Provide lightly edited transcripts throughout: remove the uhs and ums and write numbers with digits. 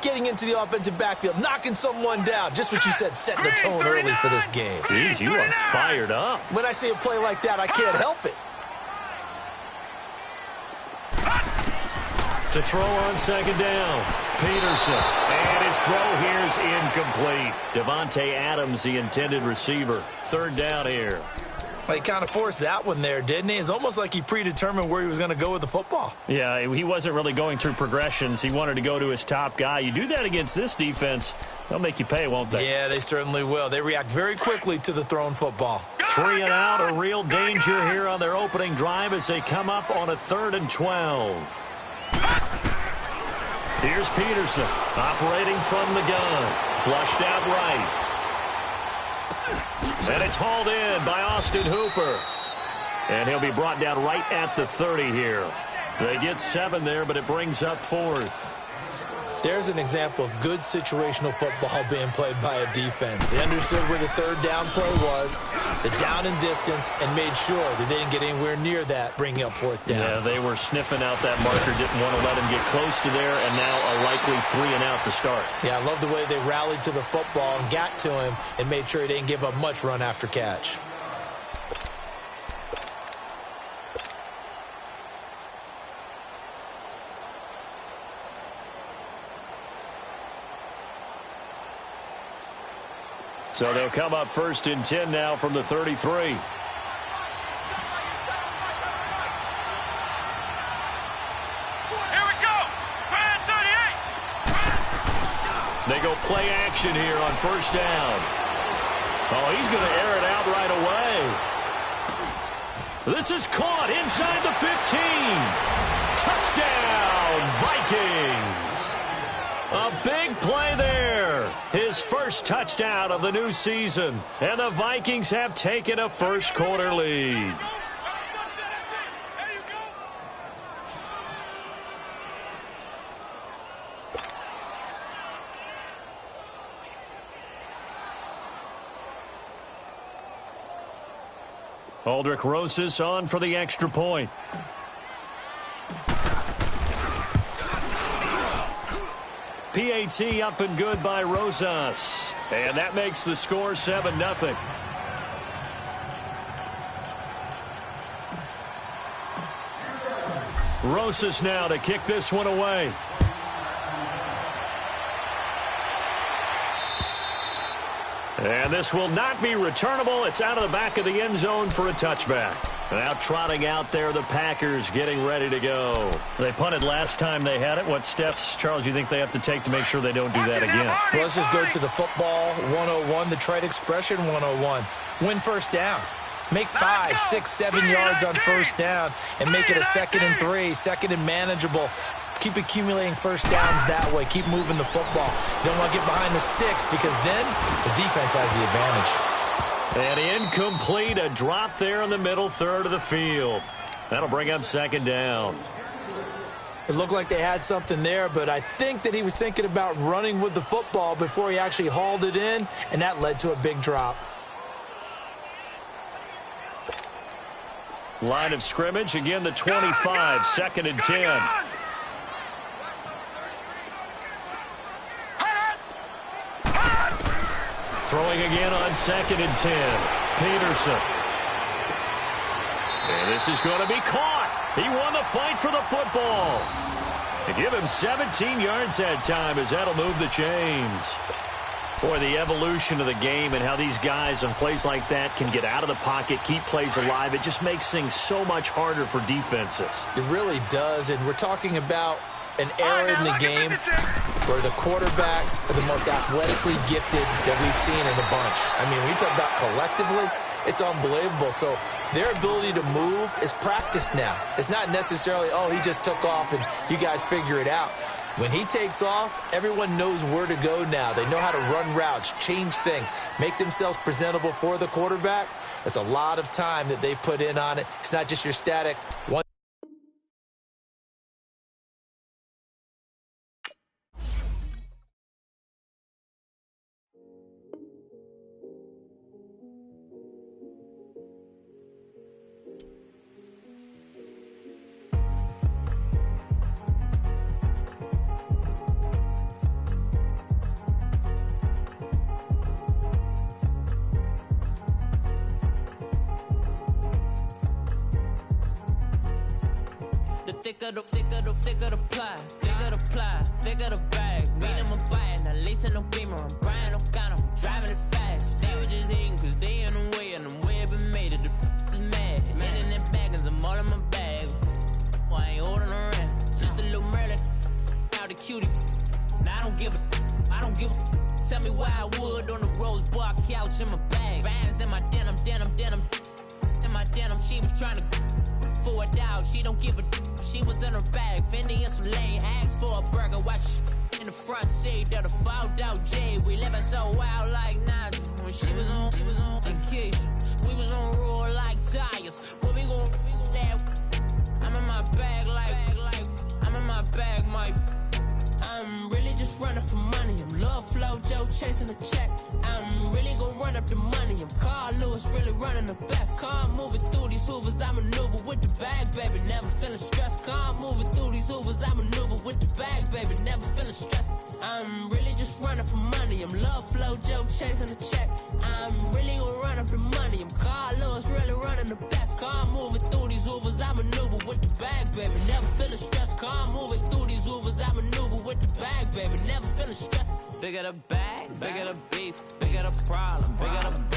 getting into the offensive backfield, knocking someone down. Just what you said, setting the tone early for this game. Jeez, you are fired up. When I see a play like that, I can't help it. To throw on second down, Peterson. And his throw here is incomplete. Devontae Adams, the intended receiver. Third down here. He kind of forced that one there, didn't he? It's almost like he predetermined where he was going to go with the football. Yeah, he wasn't really going through progressions. He wanted to go to his top guy. You do that against this defense, they'll make you pay, won't they? Yeah, they certainly will. They react very quickly to the thrown football. 3 and out, a real danger here on their opening drive as they come up on a 3rd and 12. Here's Peterson, operating from the gun. Flushed out right. And it's hauled in by Austin Hooper. And he'll be brought down right at the 30 here. They get 7 there, but it brings up 4th. There's an example of good situational football being played by a defense. They understood where the 3rd down play was, the down and distance, and made sure that they didn't get anywhere near that, bringing up 4th down. Yeah, they were sniffing out that marker, didn't want to let him get close to there, and now a likely 3 and out to start. Yeah, I love the way they rallied to the football and got to him and made sure he didn't give up much run after catch. So they'll come up 1st and 10 now from the 33. Here we go. 38. They go play action here on 1st down. Oh, he's going to air it out right away. This is caught inside the 15. Touchdown, Vikings. A big play there. His first touchdown of the new season. And the Vikings have taken a first-quarter lead. Aldrich Rosas on for the extra point. PAT up and good by Rosas. And that makes the score 7-0. Rosas now to kick this one away. And this will not be returnable. It's out of the back of the end zone for a touchback. Now trotting out there, the Packers getting ready to go. They punted last time they had it. What steps, Charles, you think they have to take to make sure they don't do that again? Well, let's just go to the football 101, the trade expression 101. Win 1st down. Make 5, 6, 7 yards on 1st down and make it a 2nd and 3, 2nd and manageable. Keep accumulating 1st downs that way. Keep moving the football. You don't want to get behind the sticks because then the defense has the advantage. And incomplete, a drop there in the middle 3rd of the field. That'll bring up 2nd down. It looked like they had something there, but I think that he was thinking about running with the football before he actually hauled it in, and that led to a big drop. Line of scrimmage, again the 25, 2nd and 10. Throwing again on 2nd and 10. Peterson. And this is going to be caught. He won the fight for the football. They give him 17 yards that time as that'll move the chains. Boy, the evolution of the game and how these guys on plays like that can get out of the pocket, keep plays alive, it just makes things so much harder for defenses. It really does, and we're talking about an era in the game where the quarterbacks are the most athletically gifted that we've seen in a bunch. I mean, when you talk about collectively, it's unbelievable. So their ability to move is practiced now. It's not necessarily, oh, he just took off and you guys figure it out. When he takes off, everyone knows where to go now. They know how to run routes, change things, make themselves presentable for the quarterback. That's a lot of time that they put in on it. It's not just your static one. thicker the pie, thicker the ply, thicker the bag. Meet him a buy, now leasing no beamer. I'm buying no counter, I'm driving it fast. They were just hating cause they in the way, and the way been made it. The is mad. Man in them baggins, I'm all in my bag. Well, I ain't holding around. Just a little Merlin, out the cutie. Now I don't give a. Tell me why I would on the rose bar couch in my bag. Bands in my denim. In my denim, she was trying to for a doubt. She don't give a. She was in her bag. Fendi and some lane hags for a burger. Watch in the front seat of the fouled out J. We living so wild like Nas. When she was on vacation. We was on roll like tires. What we gon' that? I'm in my bag like I'm in my bag, Mike. I'm really just running for money. I'm Love Flow Joe chasing the check. I'm really gon' run up the money. I'm Carl Lewis, really running the best. Car moving through these hoovers, I maneuver with the bag, baby. Never feeling stressed. Car moving through these hoovers, I maneuver with the bag, baby. Never feeling stressed. I'm really just running for money. I'm Love Flow Joe chasing the check. I'm really gon' run up the money. I'm Carl Lewis, really running the best. Car moving through these hoovers, I maneuver with the bag, baby. Never feeling stressed. Car moving through these hoovers, I maneuver with the bag, baby. Never feeling stressed. Bigger the bag, bigger the beef, bigger the problem, bigger the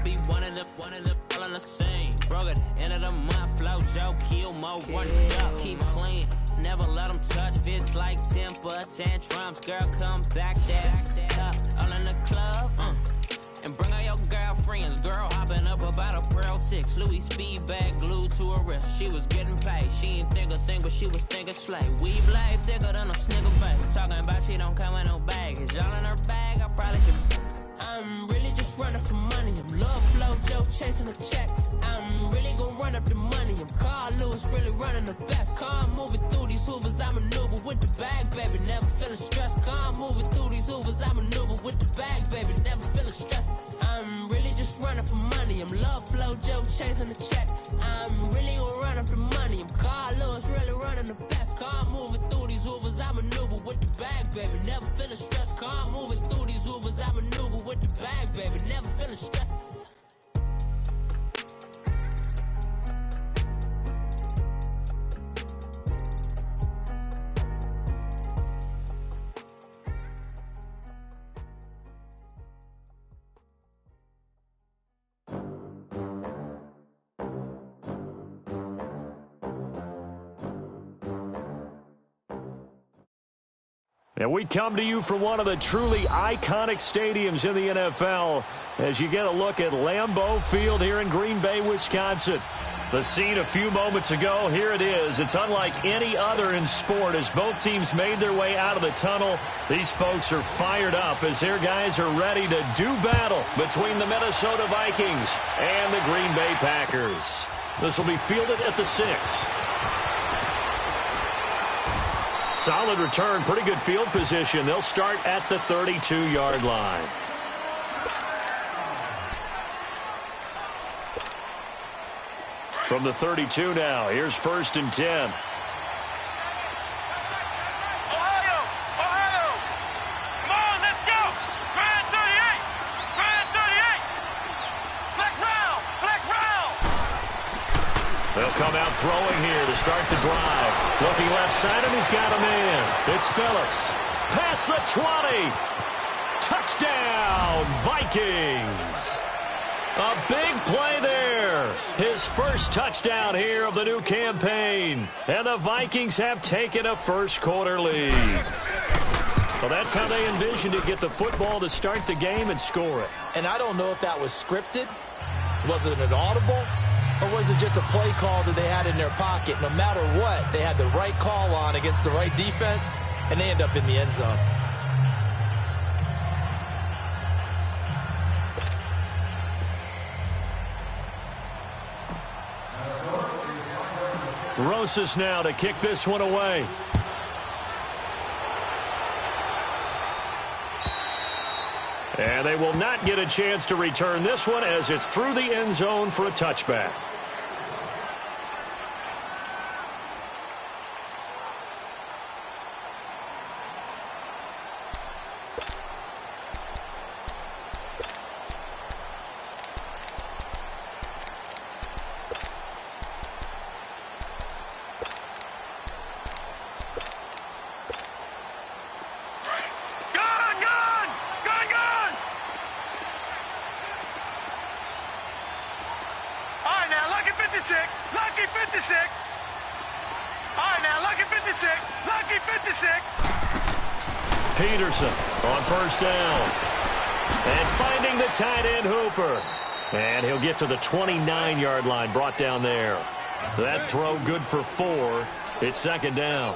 be one of the all in the same. Broke at the end of the month, Flow Joe, kill mo, run it up, keep clean. Never let them touch, fits like temper tantrums. Girl, come back there, all in the club, and bring all your girlfriends. Girl hopping up about a Pearl 6 Louis speed bag glued to her wrist. She was getting paid. She ain't think a thing, but she was thinking slay. We blade thicker than a snigger bag. Talking about she don't come with no baggage. All in her bag, I probably could. I'm really just running for money. I'm Love Flow Joe chasing a check. I'm really gon' run up the money. I'm Carl Lewis, really running the best. Car moving through these hoovers, I maneuver with the bag, baby. Never feeling stressed. Car moving through these hoovers, I maneuver with the bag, baby. Never feeling stressed. I'm really just running for money. I'm Love Flow Joe chasing the check. I'm really gon' run up the money. I'm Carl Lewis, really running the best. Car moving through these hoovers, I maneuver with the bag, baby. Never feeling stressed. Car moving through these hoovers, I maneuver with the bag, baby. Never feeling stressed. And we come to you from one of the truly iconic stadiums in the NFL as you get a look at Lambeau Field here in Green Bay, Wisconsin. The scene a few moments ago, here it is. It's unlike any other in sport as both teams made their way out of the tunnel. These folks are fired up as their guys are ready to do battle between the Minnesota Vikings and the Green Bay Packers. This will be fielded at the 6. Solid return, pretty good field position. They'll start at the 32-yard line. From the 32 now, here's 1st and 10. They'll come out throwing here to start the drive. Looking left side, and he's got a man. It's Phillips. Past the 20. Touchdown, Vikings. A big play there. His first touchdown here of the new campaign. And the Vikings have taken a first-quarter lead. So that's how they envisioned to get the football to start the game and score it. And I don't know if that was scripted. Was it an audible? Or was it just a play call that they had in their pocket? No matter what, they had the right call on against the right defense, and they end up in the end zone. Rosas now to kick this one away. And they will not get a chance to return this one as it's through the end zone for a touchback. 56. All right, now, lucky 56. Lucky 56. Peterson on first down. And finding the tight end, Hooper. And he'll get to the 29-yard line, brought down there. That throw good for 4. It's second down.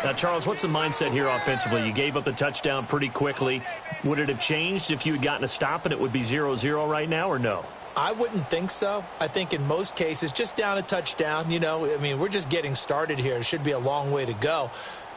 Now, Charles, what's the mindset here offensively? You gave up the touchdown pretty quickly. Would it have changed if you had gotten a stop and it would be 0-0 right now, or no? I wouldn't think so. I think in most cases, just down a touchdown, you know, I mean, we're just getting started here. It should be a long way to go.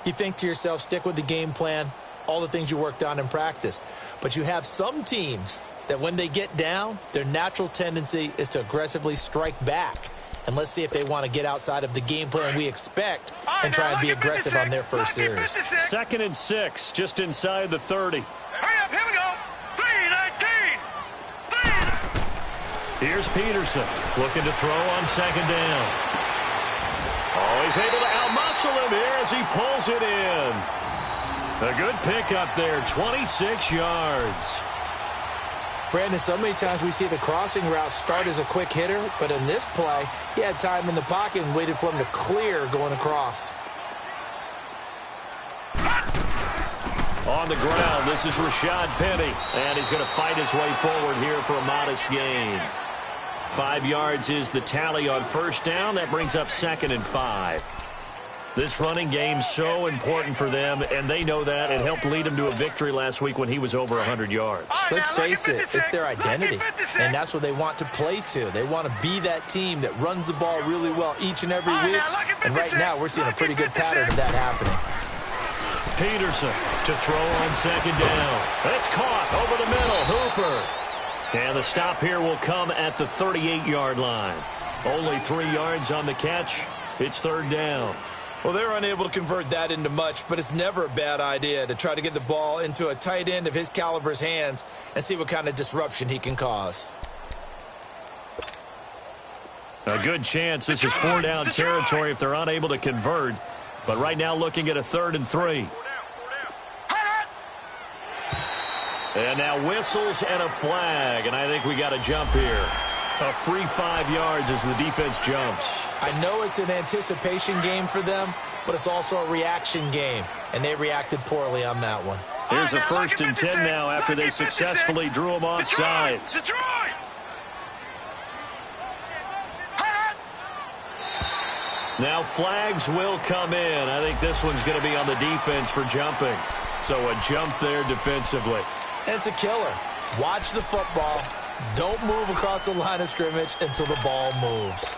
You think to yourself, stick with the game plan, all the things you worked on in practice. But you have some teams that when they get down, their natural tendency is to aggressively strike back. And let's see if they want to get outside of the game plan we expect and try and be aggressive on their first series. 2nd and 6, just inside the 30. Hurry up, here we go. 3-19. Here's Peterson looking to throw on second down. Oh, he's able to outmuscle him here as he pulls it in. A good pickup there, 26 yards. Brandon, so many times we see the crossing route start as a quick hitter, but in this play, he had time in the pocket and waited for him to clear going across. On the ground, this is Rashad Penny, and he's going to fight his way forward here for a modest gain. 5 yards is the tally on first down. That brings up 2nd and 5. This running game's so important for them, and they know that. It helped lead them to a victory last week when he was over 100 yards. Let's face it, it's their identity, and that's what they want to play to. They want to be that team that runs the ball really well each and every week, and right now we're seeing a pretty good pattern of that happening. Peterson to throw on second down. It's caught over the middle. Hooper. And the stop here will come at the 38-yard line. Only 3 yards on the catch. It's third down. Well, they're unable to convert that into much, but it's never a bad idea to try to get the ball into a tight end of his caliber's hands and see what kind of disruption he can cause. A good chance this is 4-down territory if they're unable to convert. But right now looking at a 3rd and 3. And now whistles and a flag, and I think we got a jump here. A free 5 yards as the defense jumps. I know it's an anticipation game for them, but it's also a reaction game, and they reacted poorly on that one. Here's a 1st and 10 now after they successfully drew him off sides. Now flags will come in. I think this one's going to be on the defense for jumping. So a jump there defensively. And it's a killer. Watch the football. Don't move across the line of scrimmage until the ball moves.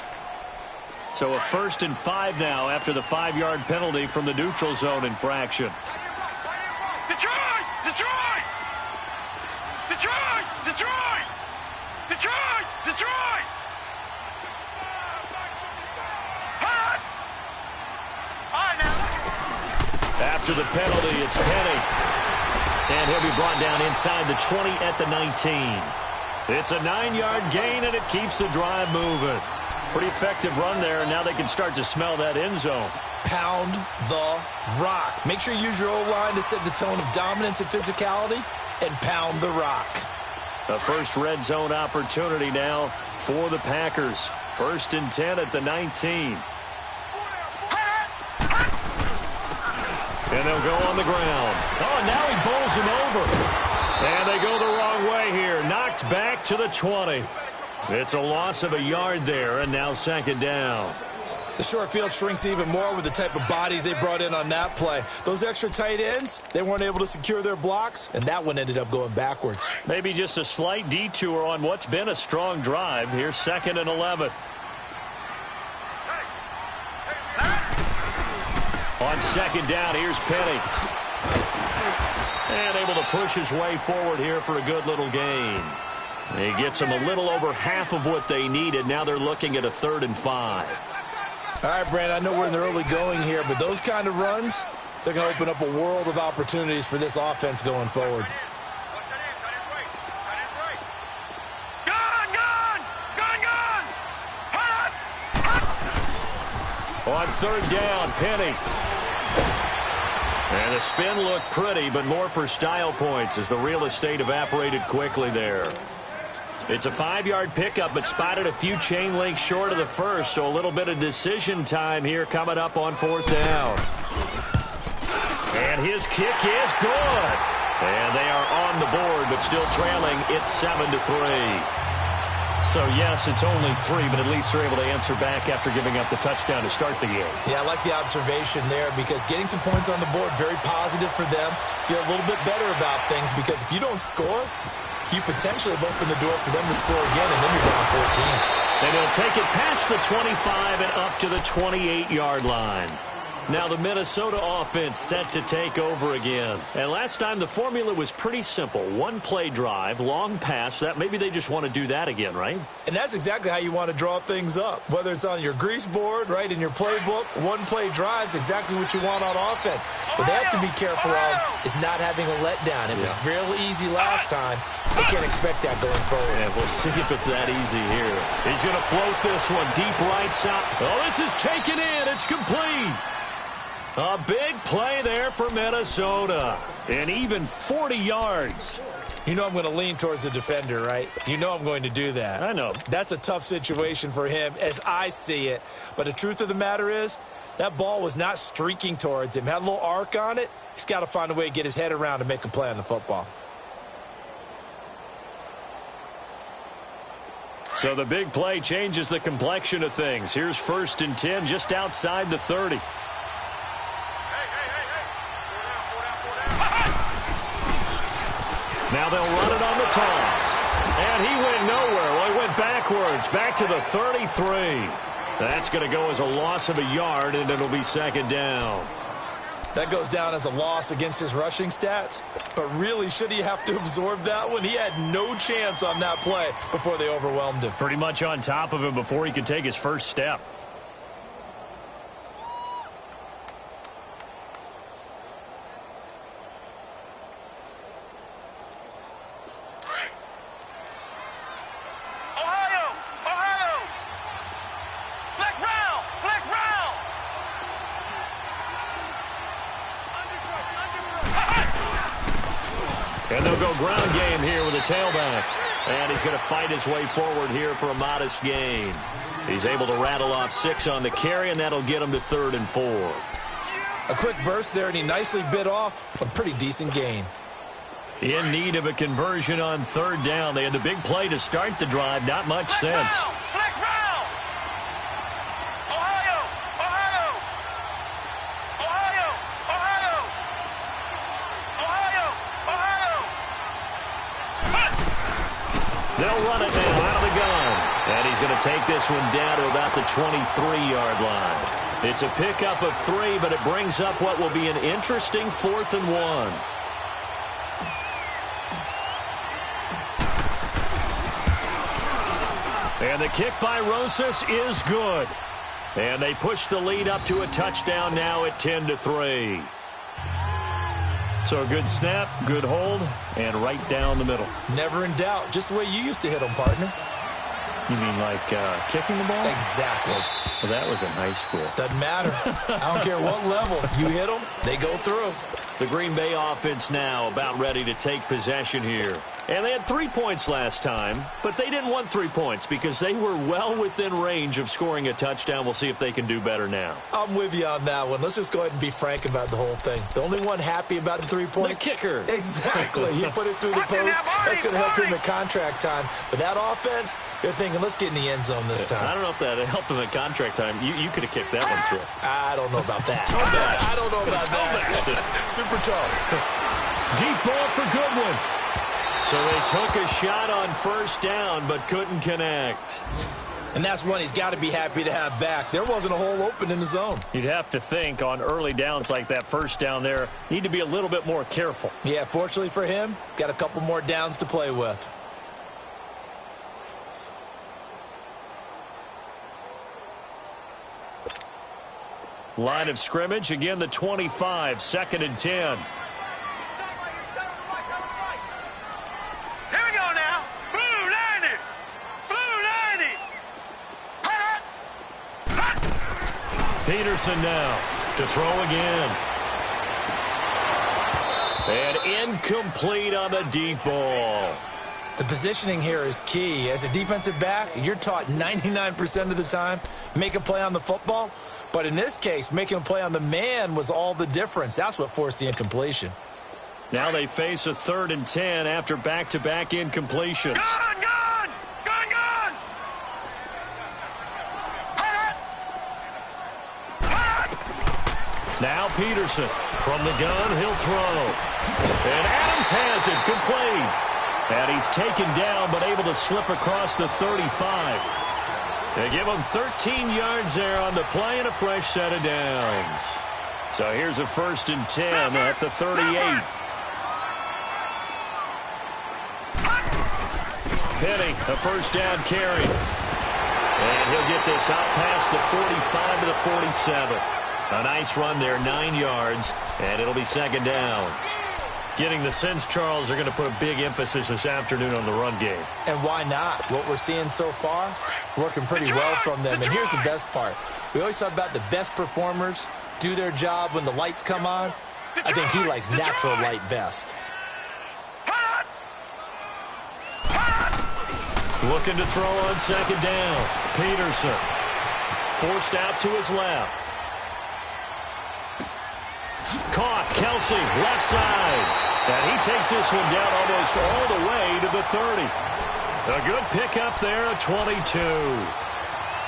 So a 1st and 5 now after the 5-yard penalty from the neutral zone infraction. Detroit! Detroit! Detroit! Detroit! Detroit! Detroit! After the penalty, it's Penny. And he'll be brought down inside the 20 at the 19. It's a 9-yard gain, and it keeps the drive moving. Pretty effective run there, and now they can start to smell that end zone. Pound the rock. Make sure you use your O-line to set the tone of dominance and physicality, and pound the rock. A first red zone opportunity now for the Packers. 1st and 10 at the 19. And they'll go on the ground. Oh, and now he bowls him over. And they go the wrong way here. Knocked back to the 20. It's a loss of a yard there, and now 2nd down. The short field shrinks even more with the type of bodies they brought in on that play. Those extra tight ends, they weren't able to secure their blocks, and that one ended up going backwards. Maybe just a slight detour on what's been a strong drive. Here's 2nd and 11. On 2nd down, here's Penny. And able to push his way forward here for a good little gain. He gets them a little over half of what they needed. Now they're looking at a 3rd and 5. All right, Brandon, I know we're in the early going here, but those kind of runs, they're going to open up a world of opportunities for this offense going forward. On 3rd down, Penny. And the spin looked pretty, but more for style points as the real estate evaporated quickly there. It's a 5-yard pickup, but spotted a few chain links short of the first, so a little bit of decision time here coming up on 4th down. And his kick is good. And they are on the board, but still trailing. It's 7-3. So, yes, it's only 3, but at least they're able to answer back after giving up the touchdown to start the game. Yeah, I like the observation there because getting some points on the board, very positive for them. Feel a little bit better about things because if you don't score, you potentially have opened the door for them to score again, and then you're down 14. And he'll take it past the 25 and up to the 28-yard line. Now the Minnesota offense set to take over again. And last time the formula was pretty simple. 1-play drive, long pass. That maybe they just want to do that again, right? And that's exactly how you want to draw things up. Whether it's on your grease board, right, in your playbook, 1-play drive's exactly what you want on offense. What they have to be careful of is not having a letdown. It was real easy last time. They can't expect that going forward. And we'll see if it's that easy here. He's going to float this one deep right side. Oh, this is taken in. It's complete. A big play there for Minnesota. And even 40 yards. You know I'm going to lean towards the defender, right? You know I'm going to do that. I know. That's a tough situation for him as I see it. But the truth of the matter is, that ball was not streaking towards him. Had a little arc on it. He's got to find a way to get his head around and make a play on the football. So the big play changes the complexion of things. Here's 1st and 10 just outside the 30. Now they'll run it on the toss. And he went nowhere. Well, he went backwards, back to the 33. That's going to go as a loss of a yard, and it'll be 2nd down. That goes down as a loss against his rushing stats. But really, should he have to absorb that one? He had no chance on that play before they overwhelmed him. Pretty much on top of him before he could take his first step. And they'll go ground game here with a tailback. And he's going to fight his way forward here for a modest gain. He's able to rattle off 6 on the carry, and that'll get him to 3rd and 4. A quick burst there, and he nicely bit off a pretty decent gain. In need of a conversion on 3rd down. They had the big play to start the drive. Not much sense. They'll run it now out of the gun. And he's going to take this one down to about the 23-yard line. It's a pickup of 3, but it brings up what will be an interesting 4th and 1. And the kick by Rosas is good. And they push the lead up to a touchdown now at 10-3. So a good snap, good hold, and right down the middle. Never in doubt. Just the way you used to hit them, partner. You mean like kicking the ball? Exactly. Well, that was in high school. Doesn't matter. I don't care what level. You hit them, they go through. The Green Bay offense now about ready to take possession here. And they had 3 points last time, but they didn't want 3 points because they were well within range of scoring a touchdown. We'll see if they can do better now. I'm with you on that one. Let's just go ahead and be frank about the whole thing. The only one happy about the 3-point. The kicker. Exactly. He put it through the post. That's going to help him at contract time. But that offense, they're thinking, let's get in the end zone this time. I don't know if that helped him at contract time. You could have kicked that one through. I don't know about that. I don't know about that. Super tough. Deep ball for Goodwin. So they took a shot on 1st down, but couldn't connect. And that's one he's got to be happy to have back. There wasn't a hole open in the zone. You'd have to think on early downs like that 1st down there, need to be a little bit more careful. Yeah, fortunately for him, got a couple more downs to play with. Line of scrimmage, again the 25, 2nd and 10. Peterson now to throw again. And incomplete on the deep ball. The positioning here is key. As a defensive back, you're taught 99% of the time, make a play on the football. But in this case, making a play on the man was all the difference. That's what forced the incompletion. Now they face a 3rd and 10 after back-to-back incompletions. Gone, gone! Gone, gone! Now Peterson. From the gun, he'll throw. And Adams has it, complete. And he's taken down, but able to slip across the 35. They give him 13 yards there on the play and a fresh set of downs. So here's a 1st and 10 at the 38. Penny, a 1st down carry. And he'll get this out past the 45 to the 47. A nice run there, 9 yards, and it'll be 2nd down. Getting the sense, Charles, are going to put a big emphasis this afternoon on the run game. And why not? What we're seeing so far, working pretty well from them. And here's the best part. We always talk about the best performers do their job when the lights come on. I think he likes natural light best. Looking to throw on 2nd down. Peterson forced out to his left. Caught, Kelsey, left side. And he takes this one down almost all the way to the 30. A good pickup there, a 22.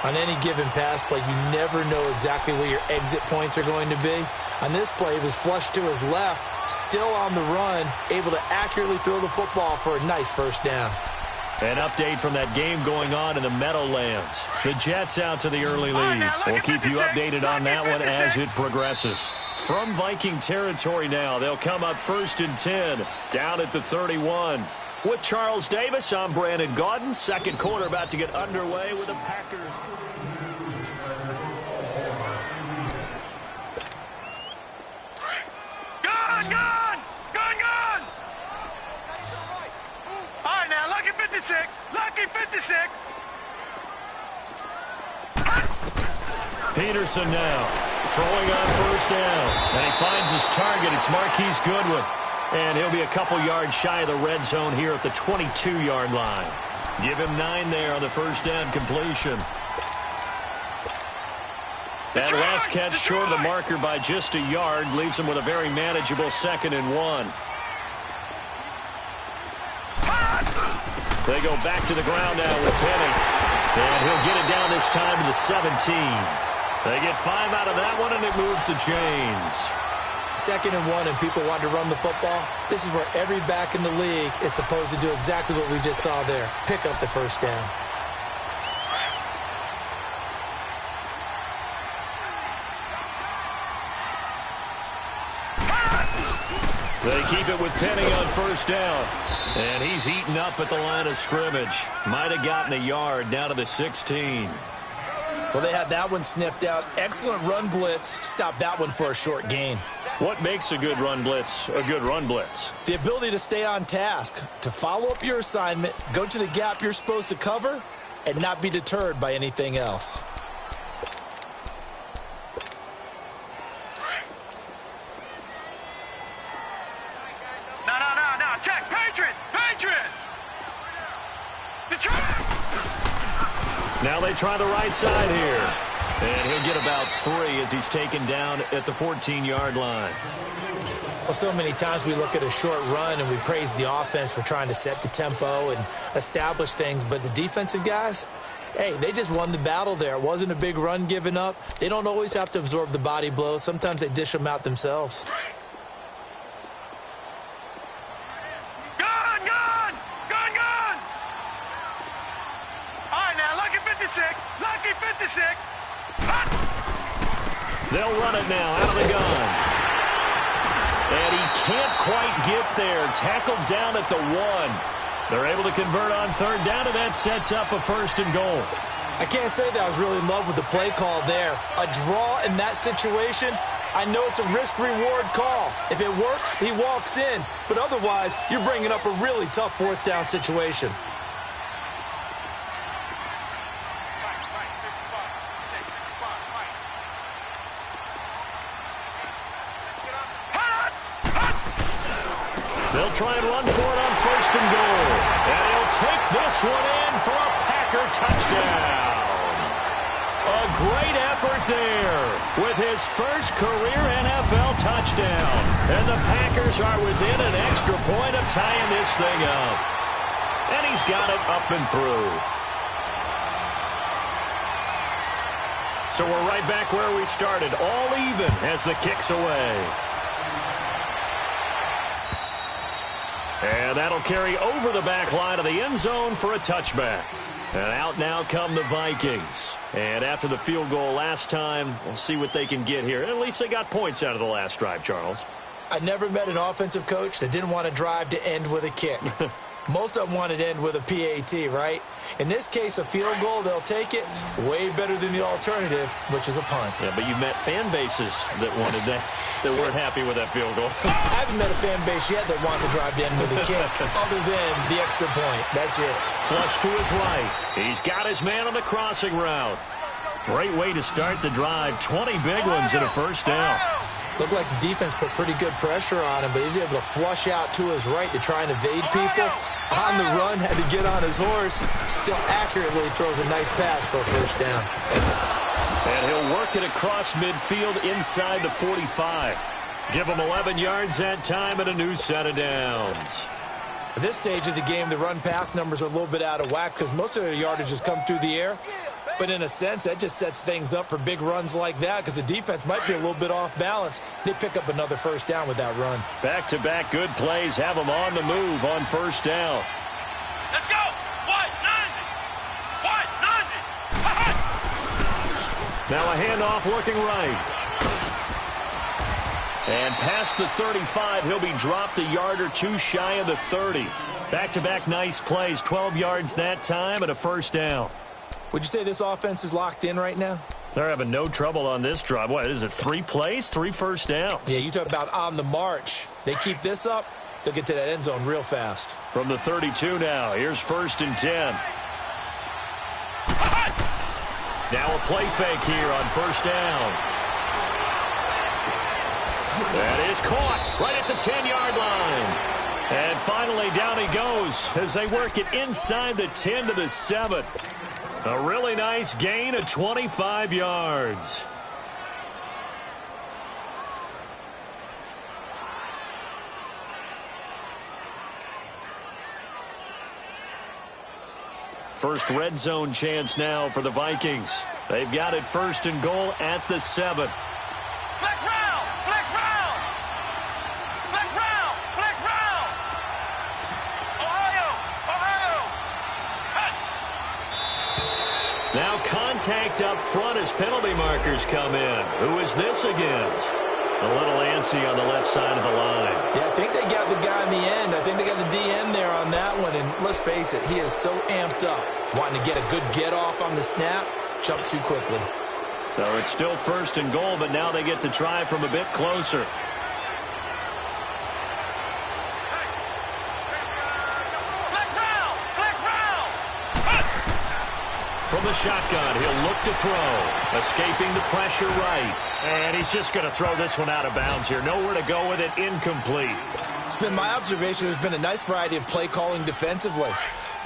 On any given pass play, you never know exactly where your exit points are going to be. On this play, he was flushed to his left, still on the run, able to accurately throw the football for a nice 1st down. An update from that game going on in the Meadowlands. The Jets out to the early lead. We'll keep you updated on that one as it progresses. From Viking territory now, they'll come up 1st and 10, down at the 31. With Charles Davis, I'm Brandon Gaudin. 2nd quarter about to get underway with the Packers. Gone, gone! Gone, gone! All right, now, lucky 56. Lucky 56. Peterson now, throwing on 1st down. And he finds his target. It's Marquise Goodwin. And he'll be a couple yards shy of the red zone here at the 22-yard line. Give him 9 there on the 1st down completion. That last catch short of the marker by just a yard leaves him with a very manageable 2nd and 1. They go back to the ground now with Penny. And he'll get it down this time to the 17. They get 5 out of that one, and it moves the chains. 2nd and 1, and people want to run the football. This is where every back in the league is supposed to do exactly what we just saw there. Pick up the 1st down. They keep it with Penny on 1st down. And he's eaten up at the line of scrimmage. Might have gotten a yard down to the 16. Well, they had that one sniffed out. Excellent run blitz. Stopped that one for a short gain. What makes a good run blitz a good run blitz? The ability to stay on task, to follow up your assignment, go to the gap you're supposed to cover, and not be deterred by anything else. No. Check. Patriot. Detroit. Now they try the right side here. And he'll get about 3 as he's taken down at the 14-yard line. Well, so many times we look at a short run and we praise the offense for trying to set the tempo and establish things. But the defensive guys, hey, they just won the battle there. It wasn't a big run given up. They don't always have to absorb the body blows. Sometimes they dish them out themselves. Gone! All right, now, lucky 56. Lucky 56. They'll run it now out of the gun. And he can't quite get there. Tackled down at the 1. They're able to convert on 3rd down, and that sets up a 1st and goal. I can't say that I was really in love with the play call there. A draw in that situation, I know it's a risk-reward call. If it works, he walks in. But otherwise, you're bringing up a really tough 4th down situation. They'll try and run for it on 1st and goal. And he'll take this one in for a Packer touchdown. A great effort there with his first career NFL touchdown. And the Packers are within an extra point of tying this thing up. And he's got it up and through. So we're right back where we started, all even as the kick's away. And that'll carry over the back line of the end zone for a touchback. And out now come the Vikings. And after the field goal last time, we'll see what they can get here. At least they got points out of the last drive, Charles. I never met an offensive coach that didn't want to drive to end with a kick. Most of them wanted to end with a PAT, right? In this case, a field goal, they'll take it. Way better than the alternative, which is a punt. Yeah, but you've met fan bases that wanted that weren't happy with that field goal. I haven't met a fan base yet that wants to drive to end with a kick, other than the extra point. That's it. Flush to his right. He's got his man on the crossing route. Great way to start the drive. 20 big ones and a first down. Looked like the defense put pretty good pressure on him, but he's able to flush out to his right to try and evade people. On the run, had to get on his horse. Still accurately throws a nice pass for a first down. And he'll work it across midfield inside the 45. Give him 11 yards that time and a new set of downs. At this stage of the game, the run-pass numbers are a little bit out of whack because most of their yardage has come through the air. But in a sense, that just sets things up for big runs like that because the defense might be a little bit off balance. They pick up another first down with that run. Back-to-back good plays have them on the move on first down. Let's go! What? 90! Now a handoff looking right. And past the 35, he'll be dropped a yard or two shy of the 30. Back-to-back nice plays, 12 yards that time and a first down. Would you say this offense is locked in right now? They're having no trouble on this drive. What is it, 3 plays, 3 first downs? Yeah, you talk about on the march. They keep this up, they'll get to that end zone real fast. From the 32 now, here's 1st and 10. Now a play fake here on first down. That is caught right at the 10-yard line. And finally down he goes as they work it inside the 10 to the 7. A really nice gain of 25 yards. First red zone chance now for the Vikings. They've got it 1st and goal at the 7. Flex round! Flex round! Flex round! Flex round! Ohio! Ohio! Now contact up front as penalty markers come in. Who is this against? A little antsy on the left side of the line. Yeah, I think they got the guy in the end. I think they got the DN there on that one. And let's face it, he is so amped up. Wanting to get a good get-off on the snap, jump too quickly. So it's still 1st and goal, but now they get to try from a bit closer. From the shotgun, he'll look to throw. Escaping the pressure right. And he's just going to throw this one out of bounds here. Nowhere to go with it, incomplete. It's been my observation there's been a nice variety of play calling defensively.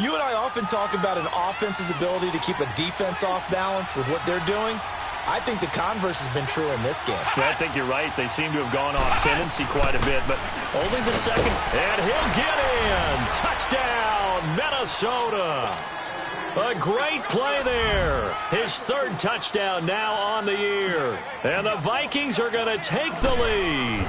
You and I often talk about an offense's ability to keep a defense off balance with what they're doing. I think the converse has been true in this game. I think you're right. They seem to have gone off tendency quite a bit, but only the second. And he'll get in. Touchdown, Minnesota. A great play there. His 3rd touchdown now on the year. And the Vikings are going to take the lead.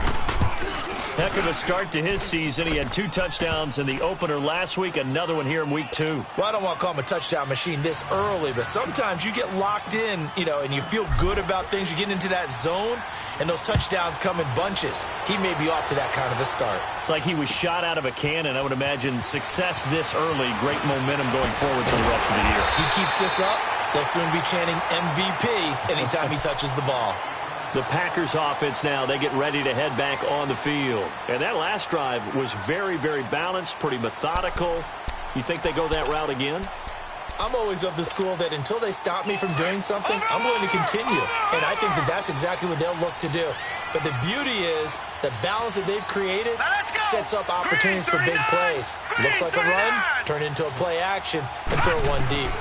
Heck of a start to his season. He had 2 touchdowns in the opener last week, another one here in week 2. Well, I don't want to call him a touchdown machine this early, but sometimes you get locked in, and you feel good about things. You get into that zone, and those touchdowns come in bunches. He may be off to that kind of a start. It's like he was shot out of a cannon. I would imagine success this early, great momentum going forward for the rest of the year. He keeps this up, they'll soon be chanting MVP anytime he touches the ball. The Packers offense now, they get ready to head back on the field. And that last drive was very, very balanced, pretty methodical. You think they go that route again? I'm always of the school that until they stop me from doing something, I'm going to continue. And I think that that's exactly what they'll look to do. But the beauty is the balance that they've created sets up opportunities for big plays. Looks like a run, turn into a play action, and throw one deep.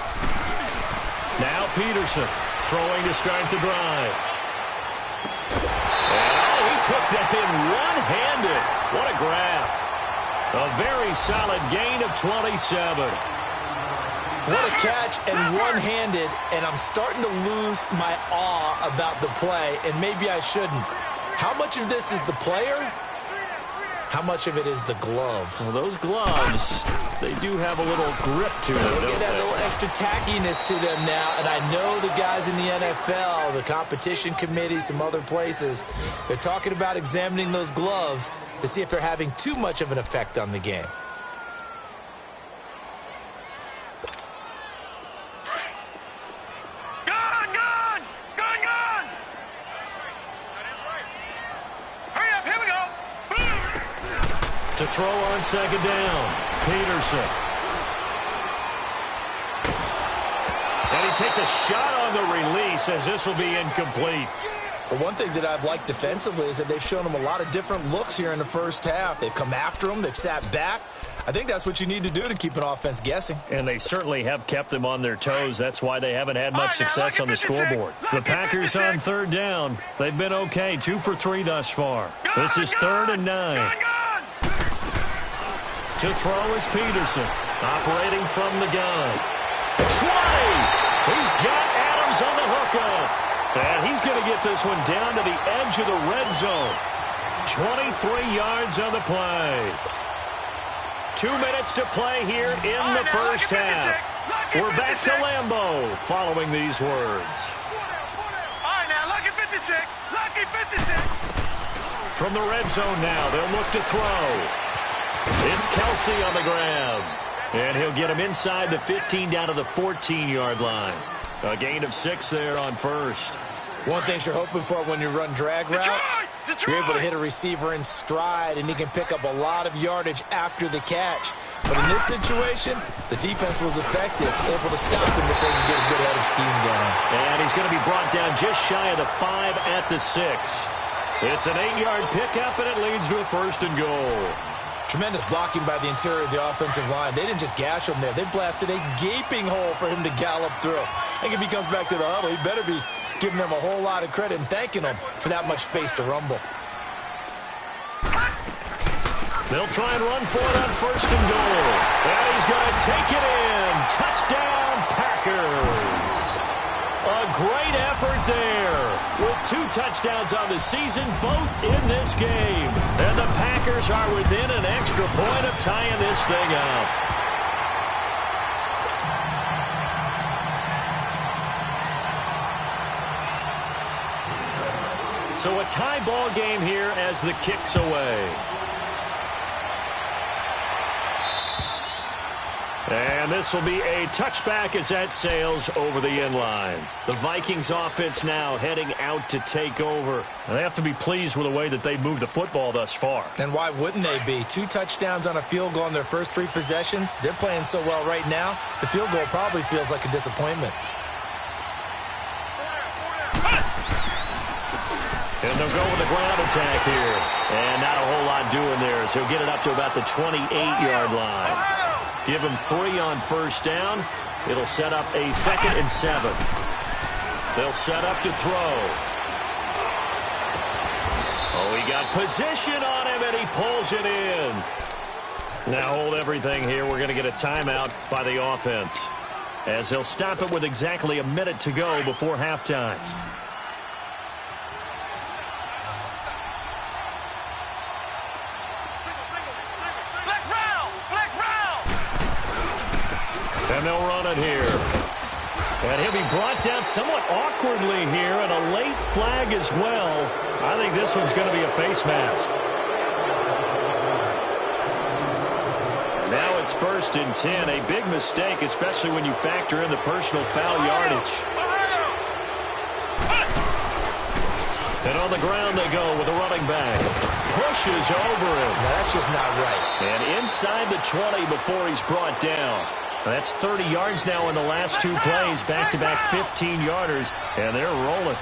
Now Peterson throwing to start the drive. And he took that in one-handed. What a grab. A very solid gain of 27. What a catch and one-handed, and I'm starting to lose my awe about the play, and maybe I shouldn't. How much of this is the player? How much of it is the glove? Well, those gloves, they do have a little grip to them, They don't get that they? little extra tackiness to them now, and I know the guys in the NFL, the competition committee, some other places, they're talking about examining those gloves to see if they're having too much of an effect on the game. To throw on second down, Peterson. And he takes a shot on the release as this will be incomplete. Well, one thing that I've liked defensively is that they've shown them a lot of different looks here in the first half. They've come after them. They've sat back. I think that's what you need to do to keep an offense guessing. And they certainly have kept them on their toes. That's why they haven't had much success on the scoreboard. The Packers on third down. They've been okay, 2 for 3 thus far. This is 3rd and 9. To throw is Peterson, operating from the gun. 20! He's got Adams on the hookup. And he's going to get this one down to the edge of the red zone. 23 yards on the play. 2 minutes to play here in the first half. We're back to Lambeau following these words. All right, now, lucky 56. Lucky 56. From the red zone now, they'll look to throw. It's Kelsey on the grab. And he'll get him inside the 15 down to the 14-yard line. A gain of 6 there on first. One thing you're hoping for when you run drag routes, you're able to hit a receiver in stride, and he can pick up a lot of yardage after the catch. But in this situation, the defense was effective, able to stop him before he could get a good head of steam going. And he's going to be brought down just shy of the 5 at the 6. It's an 8-yard pickup, and it leads to a 1st and goal. Tremendous blocking by the interior of the offensive line. They didn't just gash him there. They blasted a gaping hole for him to gallop through. I think if he comes back to the huddle, he better be giving them a whole lot of credit and thanking them for that much space to rumble. They'll try and run for it on 1st and goal. And he's going to take it in. Touchdown, Packers. A great effort there. With 2 touchdowns on the season, both in this game. And the Packers are within an extra point of tying this thing up. So a tie ball game here as the kick's away. And this will be a touchback as that sails over the end line. The Vikings offense now heading out to take over. And they have to be pleased with the way that they moved the football thus far. And why wouldn't they be? 2 touchdowns on a field goal in their first 3 possessions. They're playing so well right now, the field goal probably feels like a disappointment. And they'll go with the ground attack here. And not a whole lot doing there, so he'll get it up to about the 28-yard line. Give him 3 on 1st down. It'll set up a 2nd and 7. They'll set up to throw. Oh, he got position on him, and he pulls it in. Now hold everything here. We're going to get a timeout by the offense, as he'll stop it with exactly a minute to go before halftime. And they'll run it here. And he'll be brought down somewhat awkwardly here, and a late flag as well. I think this one's going to be a face mask. Now it's 1st and 10. A big mistake, especially when you factor in the personal foul yardage. And on the ground they go with the running back. Pushes over him. Now, that's just not right. And inside the 20 before he's brought down. That's 30 yards now in the last 2 plays, back-to-back 15-yarders, and they're rolling.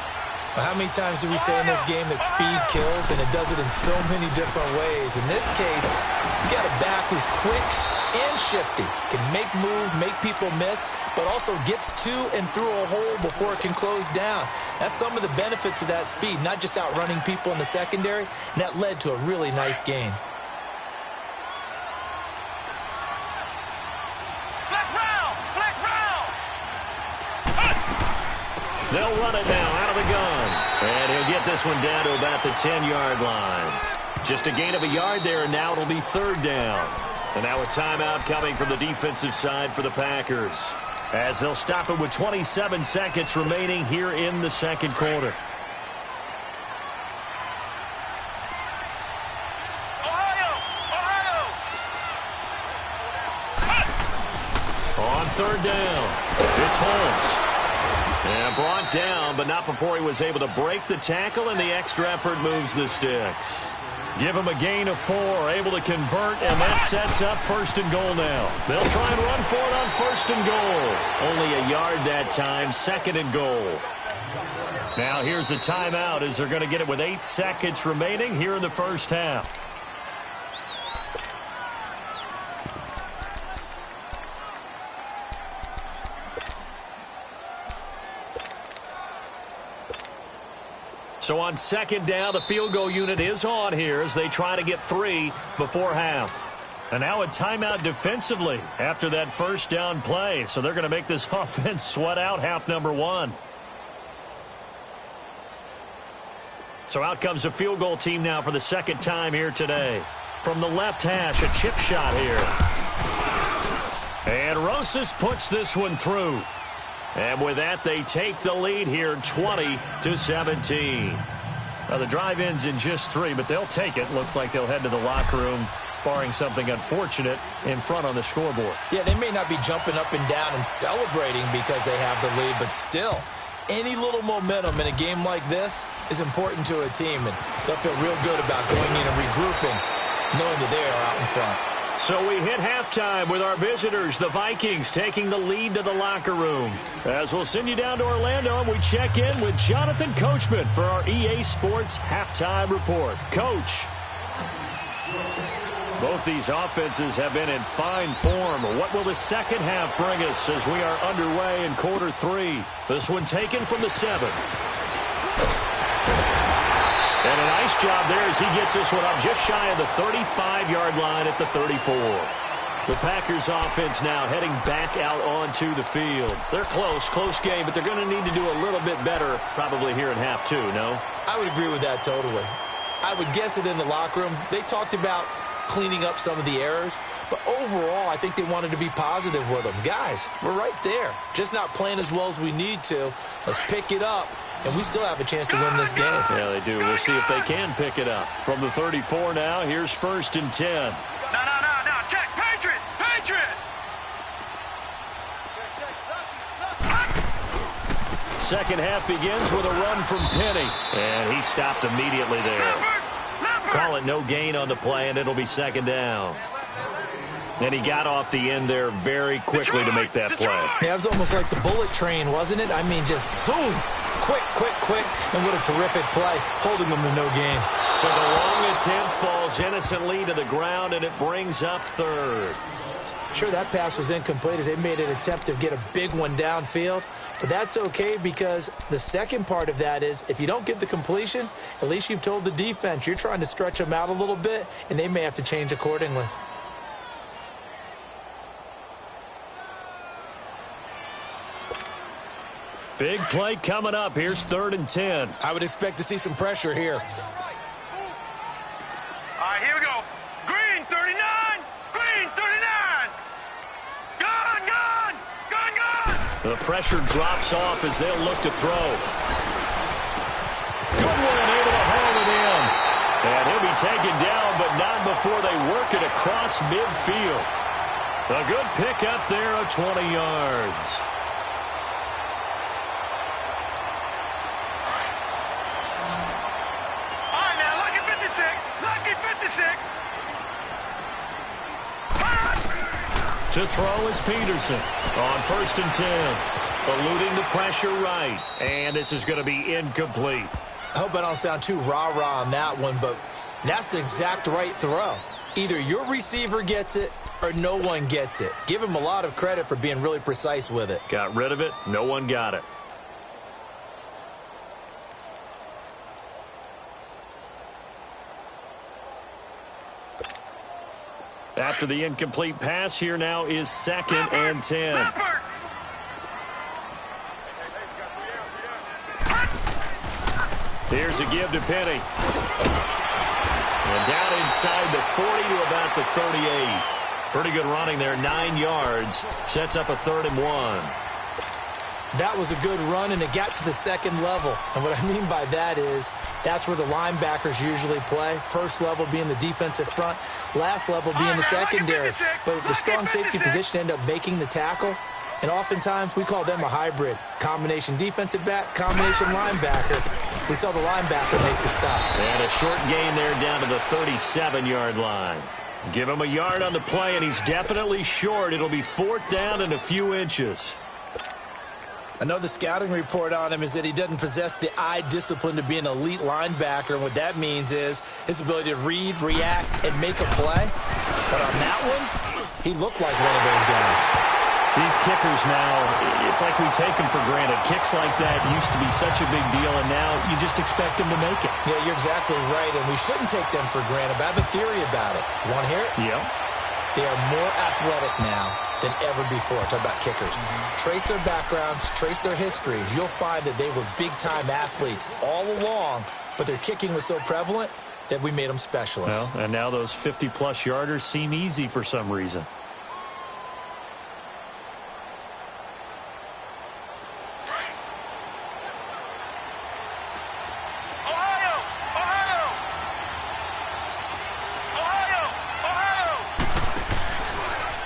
How many times do we say in this game that speed kills, and it does it in so many different ways? In this case, you got a back who's quick and shifty, can make moves, make people miss, but also gets to and through a hole before it can close down. That's some of the benefits of that speed, not just outrunning people in the secondary, and that led to a really nice gain. They'll run it now out of the gun. And he'll get this one down to about the 10-yard line. Just a gain of a yard there, and now it'll be 3rd down. And now a timeout coming from the defensive side for the Packers, as they'll stop it with 27 seconds remaining here in the second quarter. On 3rd down, it's Holmes. And brought down, but not before he was able to break the tackle, and the extra effort moves the sticks. Give him a gain of 4, able to convert, and that sets up 1st and goal now. They'll try and run for it on 1st and goal. Only a yard that time, 2nd and goal. Now here's a timeout as they're going to get it with 8 seconds remaining here in the first half. So on 2nd down, the field goal unit is on here as they try to get 3 before half. And now a timeout defensively after that 1st down play. So they're going to make this offense sweat out half number 1. So out comes a field goal team now for the 2nd time here today. From the left hash, a chip shot here. And Rosas puts this one through. And with that, they take the lead here 20-17. Now, the drive ends in just 3, but they'll take it. Looks like they'll head to the locker room, barring something unfortunate, in front on the scoreboard. Yeah, they may not be jumping up and down and celebrating because they have the lead, but still, any little momentum in a game like this is important to a team, and they'll feel real good about going in and regrouping, knowing that they are out in front. So we hit halftime with our visitors, the Vikings, taking the lead to the locker room. As we'll send you down to Orlando, and we check in with Jonathan Coachman for our EA Sports Halftime Report. Coach. Both these offenses have been in fine form. What will the second half bring us as we are underway in quarter 3? This one taken from the 7. And a nice job there as he gets this one up just shy of the 35-yard line at the 34. The Packers offense now heading back out onto the field. They're close game, but they're going to need to do a little bit better probably here in half 2, no? I would agree with that totally. I would guess it in the locker room. They talked about cleaning up some of the errors, but overall I think they wanted to be positive with them. Guys, we're right there. Just not playing as well as we need to. Let's pick it up. And we still have a chance to win this game. Yeah, they do. We'll see if they can pick it up. From the 34 now, here's 1st and 10. No. Check. Patriot. Second half begins with a run from Penny. And he stopped immediately there. Call it no gain on the play, and it'll be 2nd down. And he got off the end there very quickly to make that play. Yeah, it was almost like the bullet train, wasn't it? I mean, just zoom. Quick. And what a terrific play, holding them to no gain. So the long attempt falls innocently to the ground, and it brings up 3rd. Sure, that pass was incomplete as they made an attempt to get a big one downfield. But that's okay because the second part of that is if you don't get the completion, at least you've told the defense you're trying to stretch them out a little bit, and they may have to change accordingly. Big play coming up. Here's 3rd and 10. I would expect to see some pressure here. All right, here we go. Green 39. Gun. The pressure drops off as they'll look to throw. Good one, able to haul it in. And he'll be taken down, but not before they work it across midfield. A good pickup there of 20 yards. To throw is Peterson on 1st and 10. Eluding the pressure right. And this is going to be incomplete. I hope I don't sound too rah-rah on that one, but that's the exact right throw. Either your receiver gets it or no one gets it. Give him a lot of credit for being really precise with it. Got rid of it. No one got it. After the incomplete pass, here now is 2nd and 10. Here's a give to Penny. And down inside the 40 to about the 38. Pretty good running there, 9 yards. Sets up a 3rd and 1. That was a good run, and it got to the 2nd level. And what I mean by that is that's where the linebackers usually play. First level being the defensive front, last level being the secondary. But the strong safety position ended up making the tackle. And oftentimes we call them a hybrid. Combination defensive back, combination linebacker. We saw the linebacker make the stop. And a short gain there down to the 37-yard line. Give him a yard on the play, and he's definitely short. It'll be 4th down and a few inches. I know the scouting report on him is that he doesn't possess the eye discipline to be an elite linebacker, and what that means is his ability to read, react, and make a play. But on that one, he looked like one of those guys. These kickers now, it's like we take them for granted. Kicks like that used to be such a big deal, and now you just expect them to make it. Yeah, you're exactly right, and we shouldn't take them for granted, but I have a theory about it. You want to hear it? Yeah. They are more athletic now than ever before. Talk about kickers. Trace their backgrounds, trace their histories. You'll find that they were big-time athletes all along, but their kicking was so prevalent that we made them specialists. Well, and now those 50-plus yarders seem easy for some reason.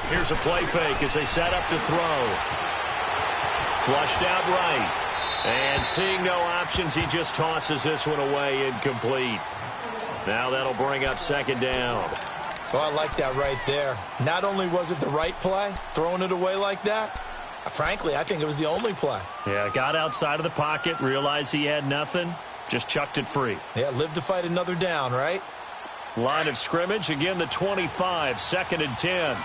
Here's a play fake as they set up to throw. Flushed out right. And seeing no options, he just tosses this one away, incomplete. Now that'll bring up 2nd down. Oh, I like that right there. Not only was it the right play, throwing it away like that, frankly, I think it was the only play. Yeah, got outside of the pocket, realized he had nothing, just chucked it free. Yeah, live to fight another down, right? Line of scrimmage, again the 25, 2nd and 10.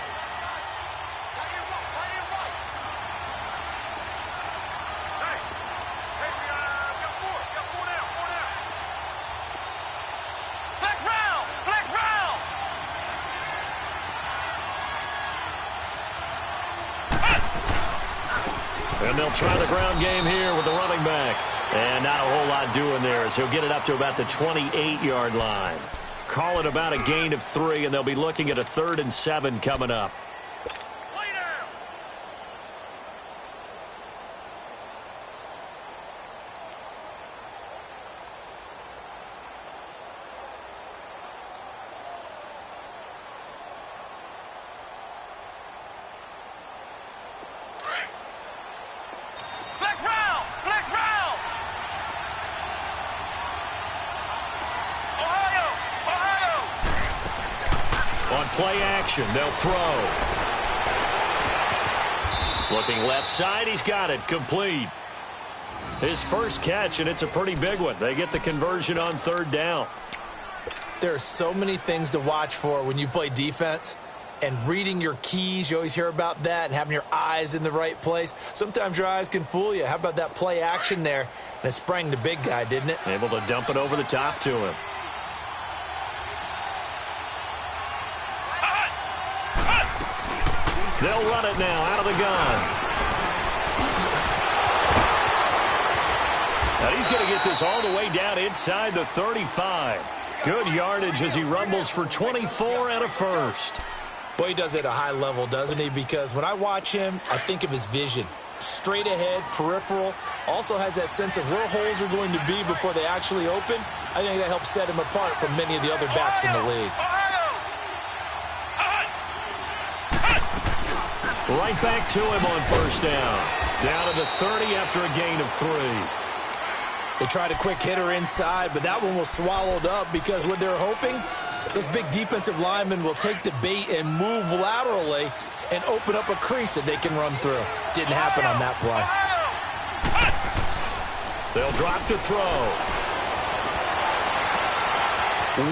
And they'll try the ground game here with the running back. And not a whole lot doing there as he'll get it up to about the 28-yard line. Call it about a gain of 3, and they'll be looking at a 3rd and 7 coming up. Play action, they'll throw. Looking left side, he's got it, complete. His first catch, and it's a pretty big one. They get the conversion on 3rd down. There are so many things to watch for when you play defense. And reading your keys, you always hear about that, and having your eyes in the right place. Sometimes your eyes can fool you. How about that play action there? And it sprang the big guy, didn't it? Able to dump it over the top to him. They'll run it now out of the gun. Now he's going to get this all the way down inside the 35. Good yardage as he rumbles for 24 and a first. Boy, he does it at a high level, doesn't he? Because when I watch him, I think of his vision. Straight ahead, peripheral. Also has that sense of where holes are going to be before they actually open. I think that helps set him apart from many of the other backs in the league. Right back to him on 1st down. Down to the 30 after a gain of 3. They tried a quick hitter inside, but that one was swallowed up because what they're hoping, those big defensive linemen will take the bait and move laterally and open up a crease that they can run through. Didn't happen on that play. They'll drop to throw.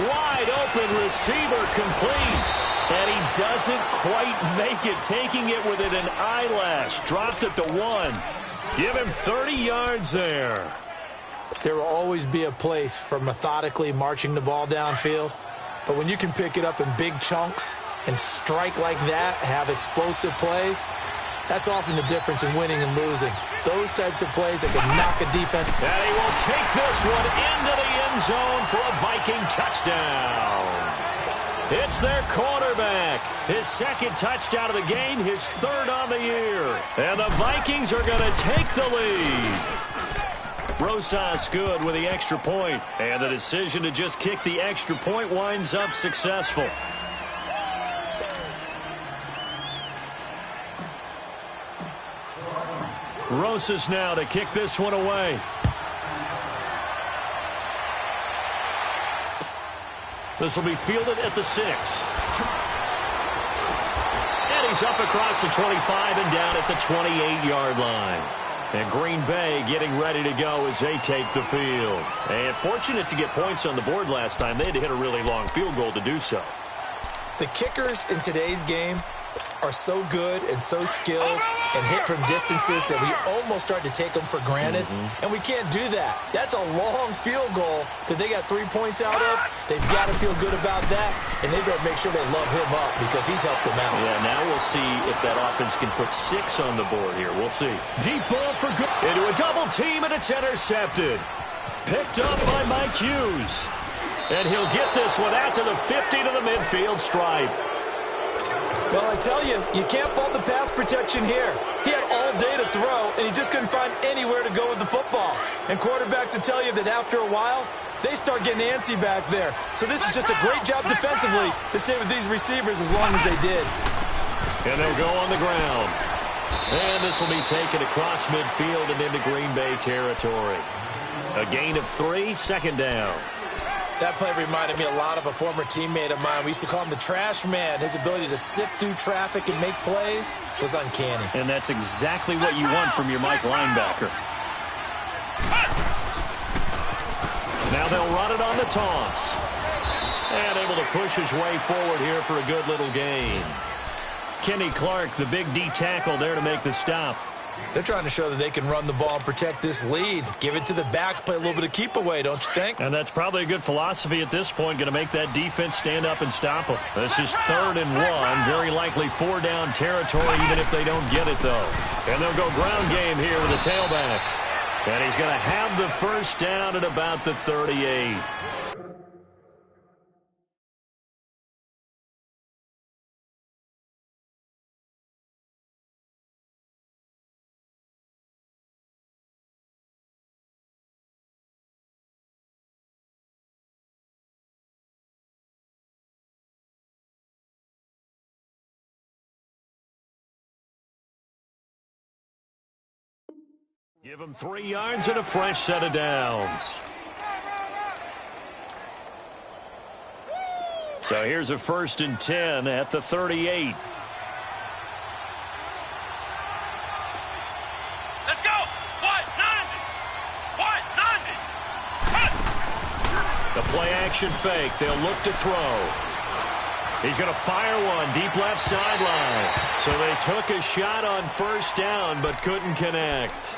Wide open receiver complete. And he doesn't quite make it, taking it within an eyelash. Dropped it to 1. Give him 30 yards there. There will always be a place for methodically marching the ball downfield. But when you can pick it up in big chunks and strike like that, have explosive plays, that's often the difference in winning and losing. Those types of plays that can knock a defense. And he will take this one into the end zone for a Viking touchdown. It's their quarterback. His second touchdown of the game, his third on the year. And the Vikings are going to take the lead. Rosas good with the extra point. And the decision to just kick the extra point winds up successful. Rosas now to kick this one away. This will be fielded at the 6. And he's up across the 25 and down at the 28-yard line. And Green Bay getting ready to go as they take the field. And fortunate to get points on the board last time. They had to hit a really long field goal to do so. The kickers in today's game are so good and so skilled and hit from distances that we almost start to take them for granted. And we can't do that. That's a long field goal that they got 3 points out of. They've got to feel good about that, and they better make sure they love him up because he's helped them out. Yeah, now we'll see if that offense can put 6 on the board here. We'll see. Deep ball for good. Into a double team, and it's intercepted. Picked up by Mike Hughes. And he'll get this one out to the 50 to the midfield stripe. Well, I tell you, you can't fault the pass protection here. He had all day to throw, and he just couldn't find anywhere to go with the football. And quarterbacks will tell you that after a while, they start getting antsy back there. So this is just a great job defensively to stay with these receivers as long as they did. And they'll go on the ground. And this will be taken across midfield and into Green Bay territory. A gain of 3, second down. That play reminded me a lot of a former teammate of mine. We used to call him the trash man. His ability to sift through traffic and make plays was uncanny. And that's exactly what you want from your Mike linebacker. Now they'll run it on the toss. And able to push his way forward here for a good little gain. Kenny Clark, the big D tackle there to make the stop. They're trying to show that they can run the ball and protect this lead. Give it to the backs, play a little bit of keep away, don't you think? And that's probably a good philosophy at this point, going to make that defense stand up and stop them. This is 3rd and 1, very likely 4-down territory even if they don't get it, though. And they'll go ground game here with a tailback. And he's going to have the first down at about the 38. Give him 3 yards and a fresh set of downs. So here's a 1st and 10 at the 38. Let's go! What? 90! The play action fake. They'll look to throw. He's going to fire one deep left sideline. So they took a shot on 1st down but couldn't connect.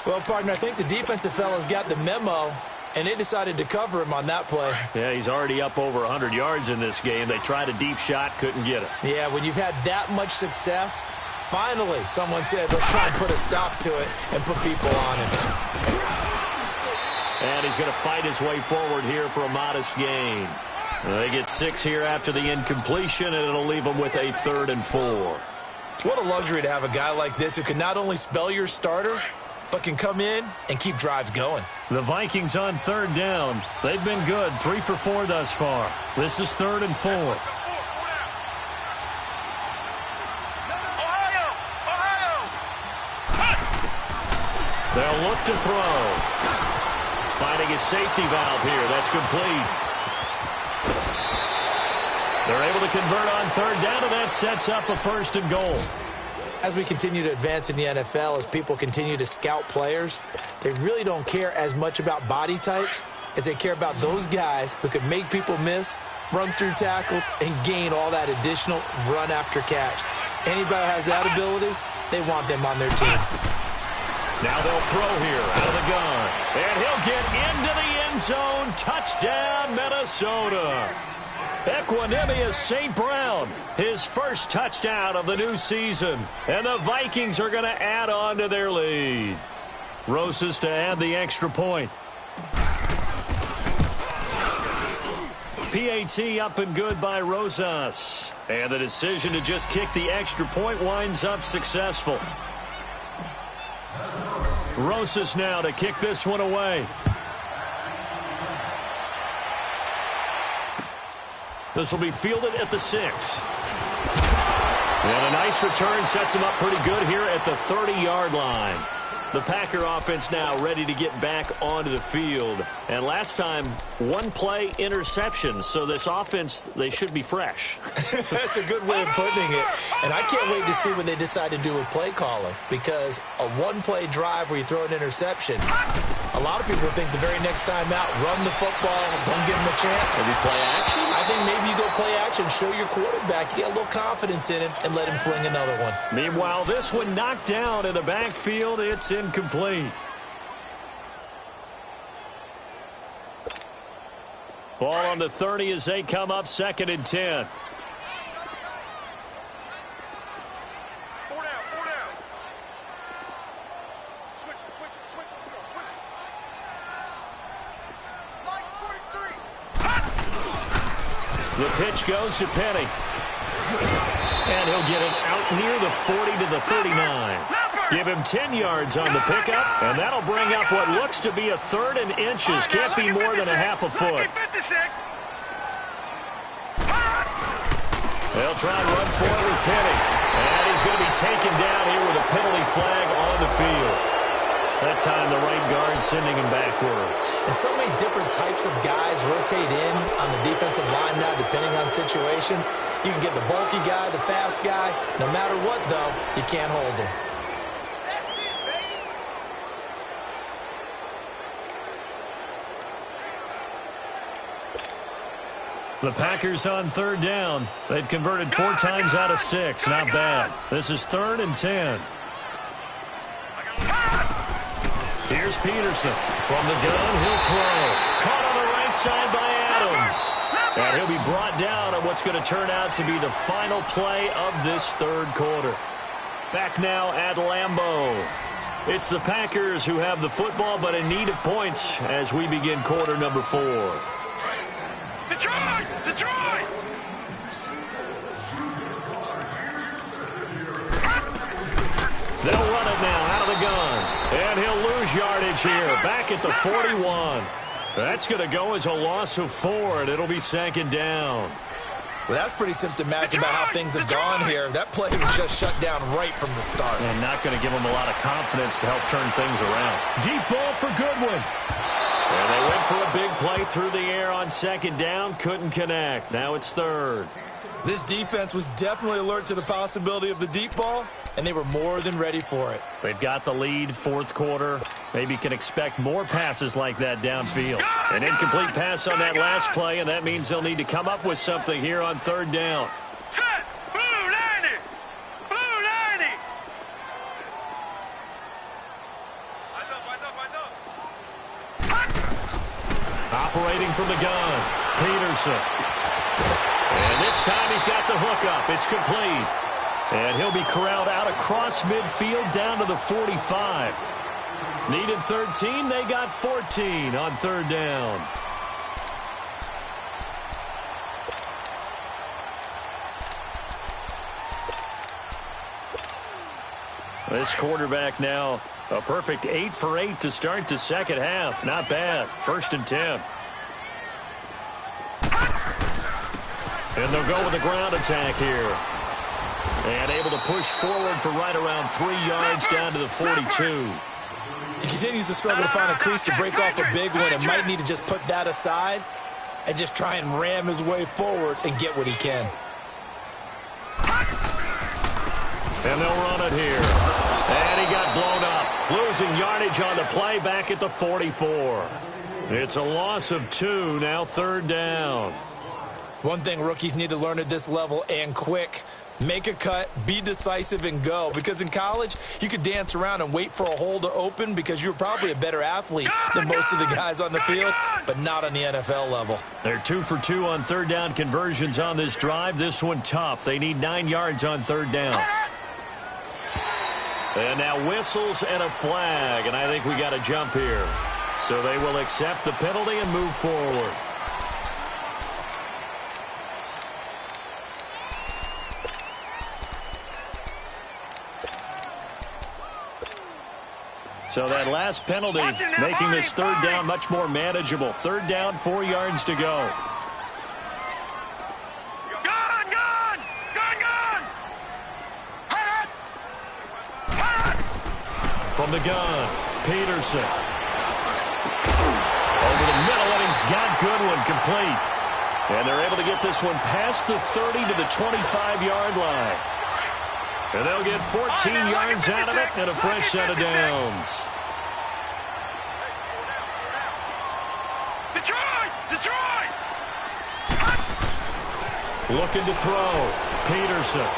Well, partner, I think the defensive fellas got the memo, and they decided to cover him on that play. Yeah, he's already up over 100 yards in this game. They tried a deep shot, couldn't get it. Yeah, when you've had that much success, finally someone said, let's try and put a stop to it and put people on him. And he's going to fight his way forward here for a modest gain. They get 6 here after the incompletion, and it'll leave them with a 3rd and 4. What a luxury to have a guy like this who can not only spell your starter, but can come in and keep drives going. The Vikings on 3rd down. They've been good, 3 for 4 thus far. This is 3rd and 4. Ohio! They'll look to throw. Finding a safety valve here. That's complete. They're able to convert on third down, and that sets up a 1st and goal. As we continue to advance in the NFL, as people continue to scout players, they really don't care as much about body types as they care about those guys who can make people miss, run through tackles, and gain all that additional run after catch. Anybody who has that ability, they want them on their team. Now they'll throw here out of the gun. And he'll get into the end zone. Touchdown, Minnesota. Equanimous St. Brown, his first touchdown of the new season. And the Vikings are going to add on to their lead. Rosas to add the extra point. PAT up and good by Rosas. And the decision to just kick the extra point winds up successful. Rosas now to kick this one away. This will be fielded at the 6. And a nice return sets him up pretty good here at the 30-yard line. The Packer offense now ready to get back onto the field. And last time, 1-play interception. So this offense, they should be fresh. That's a good way of putting it. And I can't wait to see what they decide to do with play calling. Because a 1-play drive where you throw an interception, a lot of people think the very next time out, run the football, don't give him a chance. Maybe play action? I think maybe you go play action, show your quarterback, get a little confidence in him, and let him fling another one. Meanwhile, this one knocked down in the backfield. It's incomplete. Ball on the 30 as they come up 2nd and 10. The pitch goes to Penny. And he'll get it out near the 40 to the 39. Give him 10 yards on the pickup, and that'll bring up what looks to be a 3rd and inches. Can't be more than a half a foot. They'll try and run for it with Penny. And he's going to be taken down here with a penalty flag on the field. That time the right guard sending him backwards. And so many different types of guys rotate in on the defensive line now, depending on situations. You can get the bulky guy, the fast guy. No matter what, though, you can't hold them. The Packers on 3rd down. They've converted 4 times out of 6. Not bad. This is 3rd and 10. Here's Peterson. From the gun, he'll throw. Caught on the right side by Adams. And he'll be brought down on what's going to turn out to be the final play of this 3rd quarter. Back now at Lambeau. It's the Packers who have the football, but in need of points as we begin quarter number 4. Detroit! Detroit! They'll run it now out of the gun. And he'll lose yardage here. Back at the 41. That's going to go as a loss of 4, and it'll be 2nd down. Well, that's pretty symptomatic about how things have gone here. That play was just shut down right from the start. And not going to give them a lot of confidence to help turn things around. Deep ball for Goodwin. And they went for a big play through the air on 2nd down. Couldn't connect. Now it's 3rd. This defense was definitely alert to the possibility of the deep ball, and they were more than ready for it. They've got the lead, 4th quarter. Maybe can expect more passes like that downfield. An incomplete pass on that last play, and that means they'll need to come up with something here on 3rd down. Set! Blue 90! Blue 90! Operating from the gun, Peterson. And this time he's got the hook up. It's complete. And he'll be corralled out across midfield down to the 45. Needed 13. They got 14 on 3rd down. This quarterback now a perfect 8 for 8 to start the 2nd half. Not bad. 1st and 10. And they'll go with a ground attack here. And able to push forward for right around 3 yards down to the 42. He continues to struggle to find a crease to break off a big one and might need to just put that aside and just try and ram his way forward and get what he can. And they'll run it here. And he got blown up. Losing yardage on the play back at the 44. It's a loss of 2, now 3rd down. One thing rookies need to learn at this level, and quick, make a cut, be decisive, and go. Because in college, you could dance around and wait for a hole to open because you're probably a better athlete than most of the guys on the field, but not on the NFL level. They're 2 for 2 on 3rd down conversions on this drive. This one tough. They need 9 yards on 3rd down. And now whistles and a flag, and I think we got a jump here. So they will accept the penalty and move forward. So that last penalty making this 3rd down much more manageable. 3rd down, 4 yards to go. From the gun, Peterson. Over the middle, and he's got Goodwin complete. And they're able to get this one past the 30 to the 25-yard line. And they'll get 14 yards out of it and a fresh set of downs. Detroit! Looking to throw. Peterson.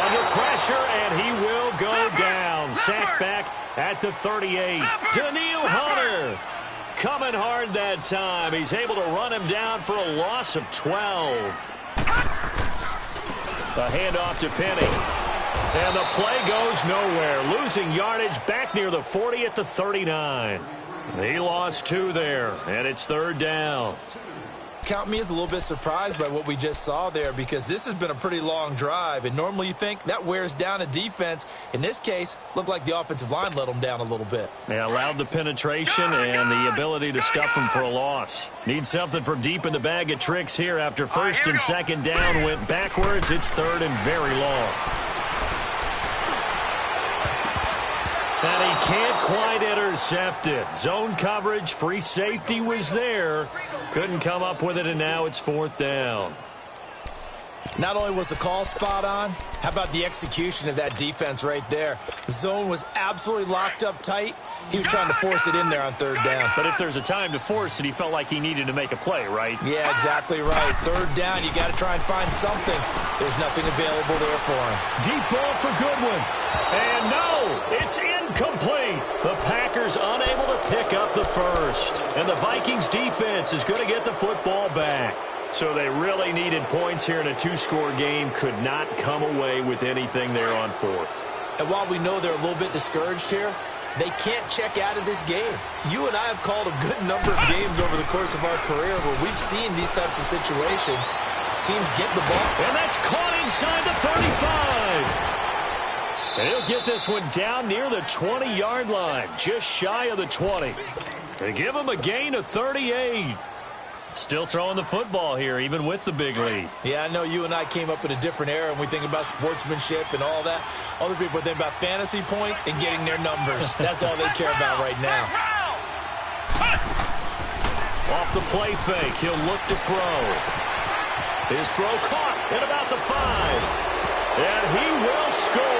Under pressure, and he will go down. Sacked back at the 38. Daniil Hunter coming hard that time. He's able to run him down for a loss of 12. A handoff to Penny. And the play goes nowhere. Losing yardage back near the 40 at the 39. He lost 2 there, and it's 3rd down. Count me as a little bit surprised by what we just saw there, because this has been a pretty long drive, and normally you think that wears down a defense. In this case, looked like the offensive line let them down a little bit. They allowed the penetration and the ability to stuff them for a loss. Need something from deep in the bag of tricks here after 1st and 2nd down went backwards. It's 3rd and very long. And he can't quite intercept it. Zone coverage, free safety was there. Couldn't come up with it, and now it's 4th down. Not only was the call spot on, how about the execution of that defense right there? The zone was absolutely locked up tight. He was trying to force it in there on 3rd down. But if there's a time to force it, he felt like he needed to make a play, right? Yeah, exactly right. 3rd down, you got to try and find something. There's nothing available there for him. Deep ball for Goodwin. And no, it's incomplete. The Packers unable to pick up the first. And the Vikings defense is going to get the football back. So they really needed points here in a 2-score game. Could not come away with anything there on 4th. And while we know they're a little bit discouraged here, they can't check out of this game. You and I have called a good number of games over the course of our career where we've seen these types of situations. Teams get the ball. And that's caught inside the 35. And he'll get this one down near the 20-yard line, just shy of the 20. They give him a gain of 38. Still throwing the football here, even with the big lead. Yeah, I know you and I came up in a different era, and we think about sportsmanship and all that. Other people think about fantasy points and getting their numbers. That's all they care about right now. Off the play fake, he'll look to throw. His throw caught at about the 5. And he will score.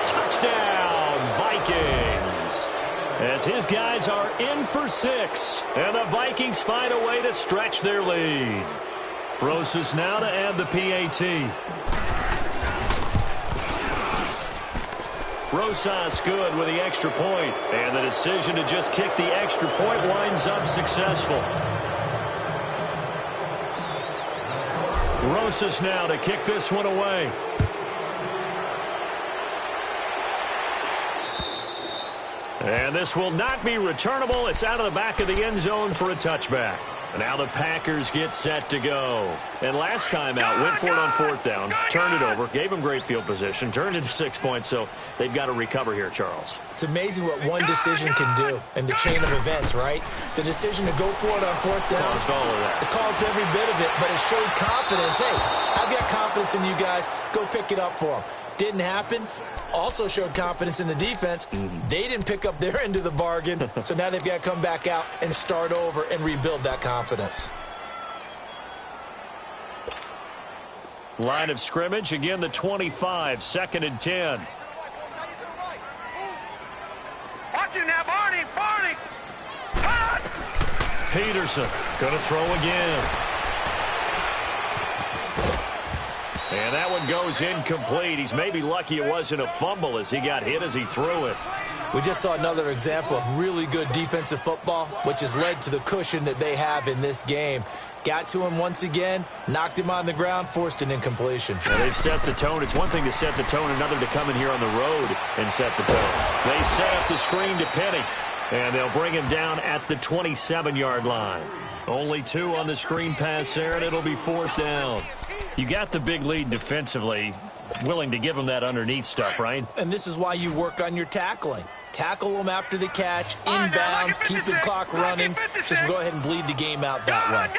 Touchdown, Vikings. As his guys are in for 6. And the Vikings find a way to stretch their lead. Rosas now to add the PAT. Rosas good with the extra point. And the decision to just kick the extra point winds up successful. Rosas now to kick this one away. And this will not be returnable. It's out of the back of the end zone for a touchback. And now the Packers get set to go. And last time out, went for it on 4th down, turned it over, gave them great field position, turned it to 6 points, so they've got to recover here, Charles. It's amazing what one decision can do in the chain of events, right? The decision to go for it on 4th down. Caused all of that. It caused every bit of it, but it showed confidence. Hey, I've got confidence in you guys. Go pick it up for them. Didn't happen. Also showed confidence in the defense. They didn't pick up their end of the bargain, so now they've got to come back out and start over and rebuild that confidence. Line of scrimmage, again the 25, 2nd and 10. Watch it now, Barney, Barney. Peterson going to throw again. And that one goes incomplete. He's maybe lucky it wasn't a fumble as he got hit as he threw it. We just saw another example of really good defensive football, which has led to the cushion that they have in this game. Got to him once again, knocked him on the ground, forced an incompletion. Now they've set the tone. It's one thing to set the tone, another to come in here on the road and set the tone. They set up the screen to Penny, and they'll bring him down at the 27-yard line. Only 2 on the screen pass there, and it'll be 4th down. You got the big lead defensively, willing to give them that underneath stuff, right? And this is why you work on your tackling. Tackle them after the catch, inbounds, keep the clock running. Just go ahead and bleed the game out that way.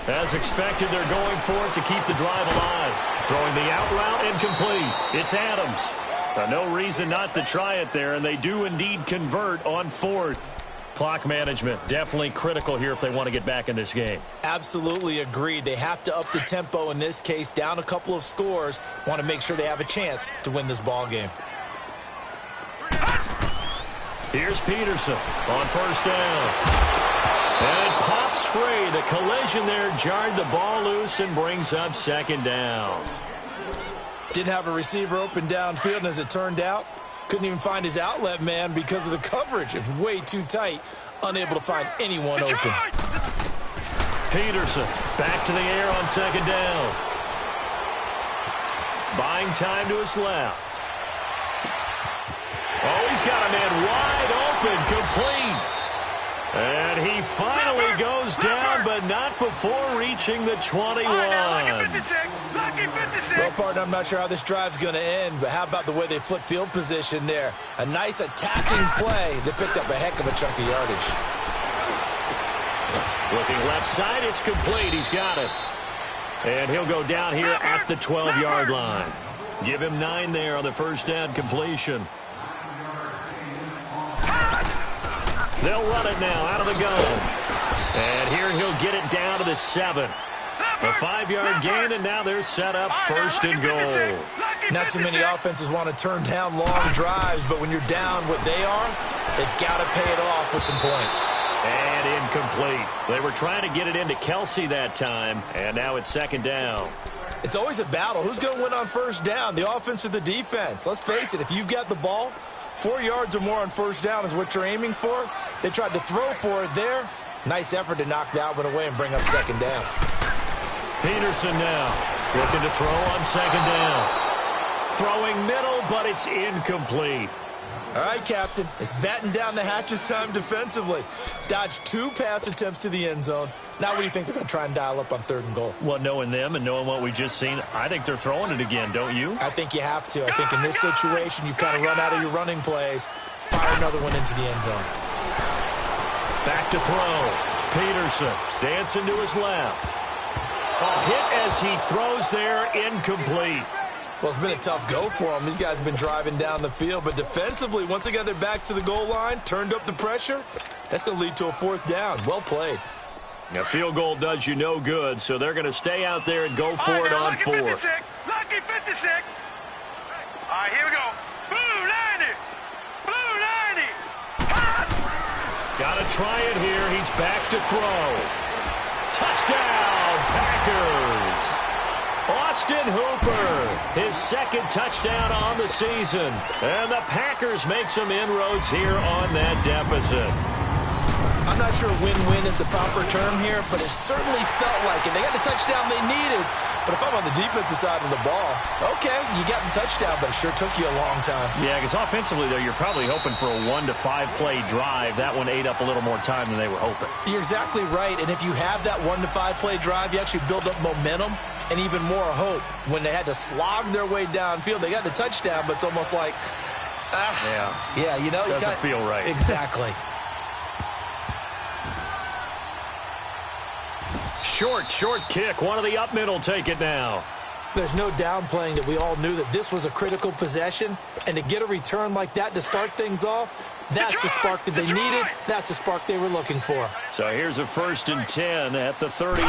As expected, they're going for it to keep the drive alive. Throwing the out route incomplete. It's Adams. No reason not to try it there, and they do indeed convert on 4th. Clock management, definitely critical here if they want to get back in this game. Absolutely agreed. They have to up the tempo in this case, down a couple of scores. Want to make sure they have a chance to win this ball game. Here's Peterson on 1st down. And it pops free. The collision there jarred the ball loose and brings up 2nd down. Didn't have a receiver open downfield, and as it turned out, couldn't even find his outlet man because of the coverage. It's way too tight, unable to find anyone open. Peterson back to the air on 2nd down. Buying time to his left. Oh, he's got a man wide open, complete. And he finally goes down, but not before reaching the 21. Well, partner, I'm not sure how this drive's going to end, but how about the way they flip field position there? A nice attacking play that picked up a heck of a chunk of yardage. Looking left side, it's complete. He's got it. And he'll go down here at the 12-yard line. Give him 9 there on the 1st down completion. They'll run it now out of the gun. And here he'll get it down to the 7. A 5-yard gain, and now they're set up 1st and goal. Not too many offenses want to turn down long drives, but when you're down what they are, they've got to pay it off with some points. And incomplete. They were trying to get it into Kelsey that time, and now it's 2nd down. It's always a battle. Who's going to win on 1st down, the offense or the defense? Let's face it, if you've got the ball, 4 yards or more on 1st down is what you're aiming for. They tried to throw for it there. Nice effort to knock that one away and bring up 2nd down. Peterson now looking to throw on 2nd down. Throwing middle, but it's incomplete. All right, Captain. It's batten down the hatches time defensively. Dodged 2 pass attempts to the end zone. Now what do you think they're going to try and dial up on 3rd and goal? Well, knowing them and knowing what we just seen, I think they're throwing it again, don't you? I think you have to. I think in this situation, you've kind of run out of your running plays. Fire another one into the end zone. Back to throw. Peterson dancing to his left. A hit as he throws there, incomplete. Well, it's been a tough go for them. These guys have been driving down the field, but defensively, once they got their backs to the goal line, turned up the pressure, that's going to lead to a 4th down. Well played. A field goal does you no good, so they're going to stay out there and go for it on 4th. Lucky 56. All right, here we go. Blue 90. Blue 90. Got to try it here. He's back to throw. Touchdown, Packers. Austin Hooper, his 2nd touchdown on the season. And the Packers make some inroads here on that deficit. I'm not sure win-win is the proper term here, but it certainly felt like it. They got the touchdown they needed, but if I'm on the defensive side of the ball, okay, you got the touchdown, but it sure took you a long time. Yeah, because offensively, though, you're probably hoping for a 1 to 5 play drive. That one ate up a little more time than they were hoping. You're exactly right, and if you have that 1 to 5 play drive, you actually build up momentum and even more hope. When they had to slog their way downfield, they got the touchdown, but it's almost like, yeah, you know, doesn't feel right. Exactly. Short kick. One of the up men will take it now. There's no downplaying that we all knew that this was a critical possession, and to get a return like that to start things off, that's the spark that they needed. That's the spark they were looking for. So here's a 1st and 10 at the 38.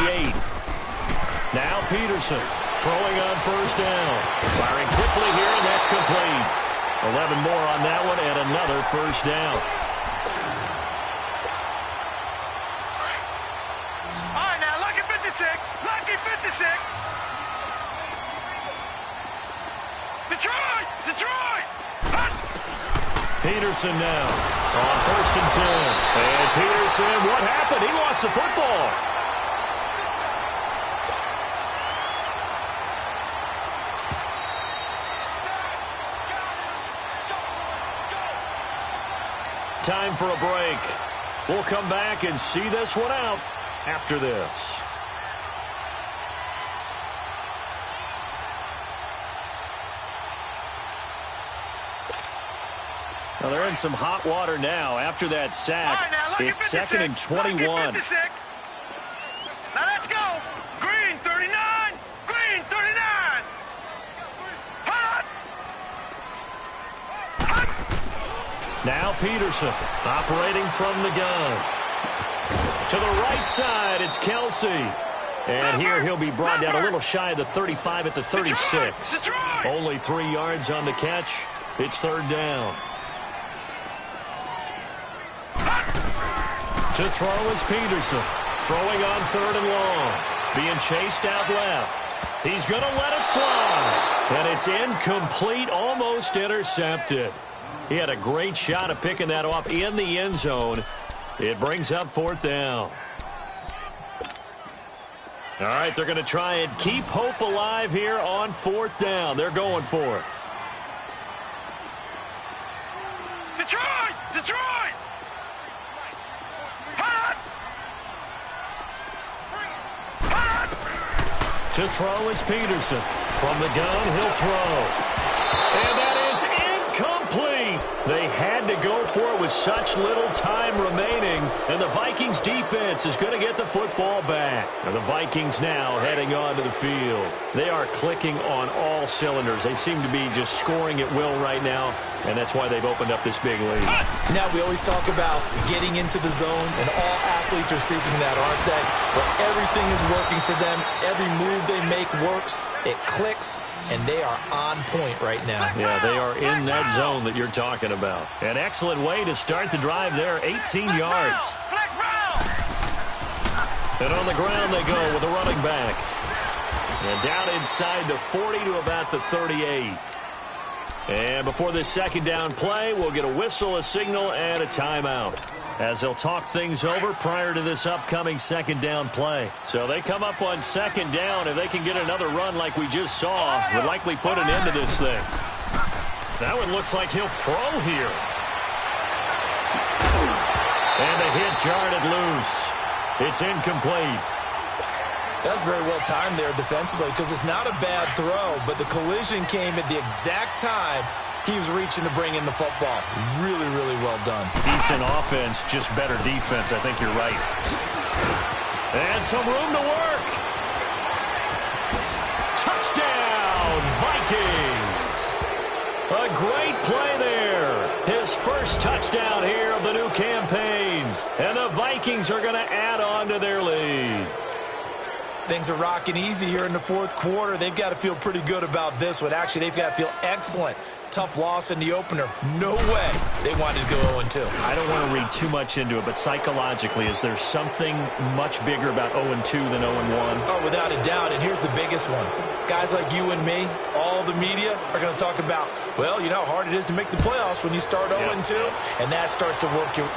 Now Peterson throwing on 1st down. Firing quickly here, and that's complete. 11 more on that one, and another 1st down. All right, now, lucky 56. Lucky 56. Detroit! Peterson now on 1st and 10. And Peterson, what happened? He lost the football. Time for a break. We'll come back and see this one out after this. Well, they're in some hot water now after that sack. Right, now, it's 2nd and 21. Now let's go. Green 39. Green 39. Hot. Now Peterson operating from the gun. To the right side, it's Kelsey. And here he'll be brought down a little shy of the 35 at the 36. Detroit. Only 3 yards on the catch. It's 3rd down. To throw is Peterson. Throwing on 3rd and long. Being chased out left. He's going to let it fly. And it's incomplete, almost intercepted. He had a great shot at picking that off in the end zone. It brings up 4th down. All right, they're going to try and keep hope alive here on 4th down. They're going for it. Detroit! To throw is Peterson. From the gun, he'll throw. And that is incomplete. They had to go for it with such little time remaining. And the Vikings defense is going to get the football back. And the Vikings now heading onto the field. They are clicking on all cylinders. They seem to be just scoring at will right now. And that's why they've opened up this big lead. Now, we always talk about getting into the zone, and all athletes are seeking that, aren't they? Where everything is working for them. Every move they make works. It clicks, and they are on point right now. Yeah, they are in that zone that you're talking about. An excellent way to start the drive there, 18 yards. And on the ground they go with a running back. And down inside the 40 to about the 38. And before this 2nd down play, we'll get a whistle, a signal, and a timeout, as they'll talk things over prior to this upcoming 2nd down play. So they come up on 2nd down. If they can get another run like we just saw, would likely put an end to this thing. That one looks like he'll throw here. And a hit jarred it loose. It's incomplete. That's very well timed there defensively, because it's not a bad throw, but the collision came at the exact time he was reaching to bring in the football. Really, really well done. Decent offense, just better defense. I think you're right. And some room to work. Touchdown, Vikings. A great play there. His first touchdown here of the new campaign. And the Vikings are going to add on to their lead. Things are rocking easy here in the 4th quarter. They've got to feel pretty good about this one. Actually, they've got to feel excellent. Tough loss in the opener. No way they wanted to go 0-2. I don't want to read too much into it, but psychologically, is there something much bigger about 0-2 than 0-1? Oh, without a doubt, and here's the biggest one. Guys like you and me, all the media, are going to talk about, well, you know how hard it is to make the playoffs when you start 0-2, and that starts to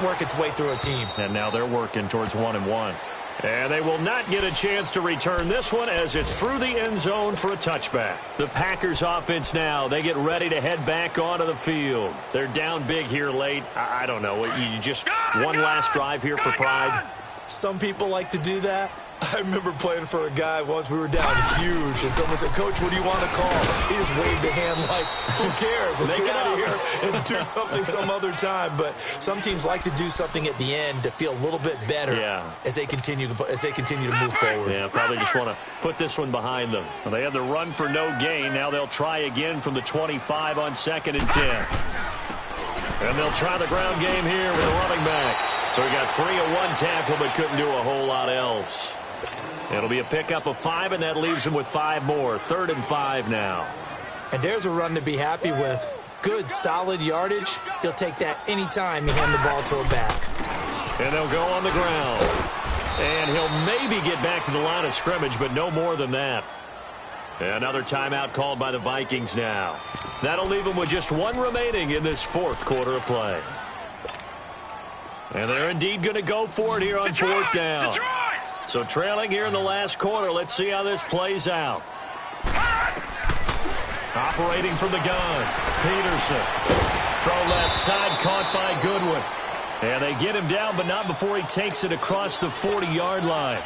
work its way through a team. And now they're working towards 1-1. And they will not get a chance to return this one as it's through the end zone for a touchback. The Packers offense now, they get ready to head back onto the field. They're down big here late. I don't know. You just one last drive here for pride. Some people like to do that. I remember playing for a guy once. We were down huge, and someone said, "Coach, what do you want to call?" He just waved a hand like, "Who cares? Let's get out of here and do something some other time." But some teams like to do something at the end to feel a little bit better as they continue to move forward. Yeah, probably just want to put this one behind them. Well, they had the run for no gain. Now they'll try again from the 25 on 2nd and 10. And they'll try the ground game here with a running back. So he got 3 on 1 tackle, but couldn't do a whole lot else. It'll be a pickup of 5, and that leaves him with 5 more. 3rd and 5 now. And there's a run to be happy with. Good, solid yardage. He'll take that anytime you hand the ball to a back. And they'll go on the ground. And he'll maybe get back to the line of scrimmage, but no more than that. Another timeout called by the Vikings now. That'll leave him with just 1 remaining in this 4th quarter of play. And they're indeed going to go for it here on 4th down. So trailing here in the last quarter. Let's see how this plays out. Operating from the gun. Peterson. Throw left side, caught by Goodwin. And they get him down, but not before he takes it across the 40-yard line.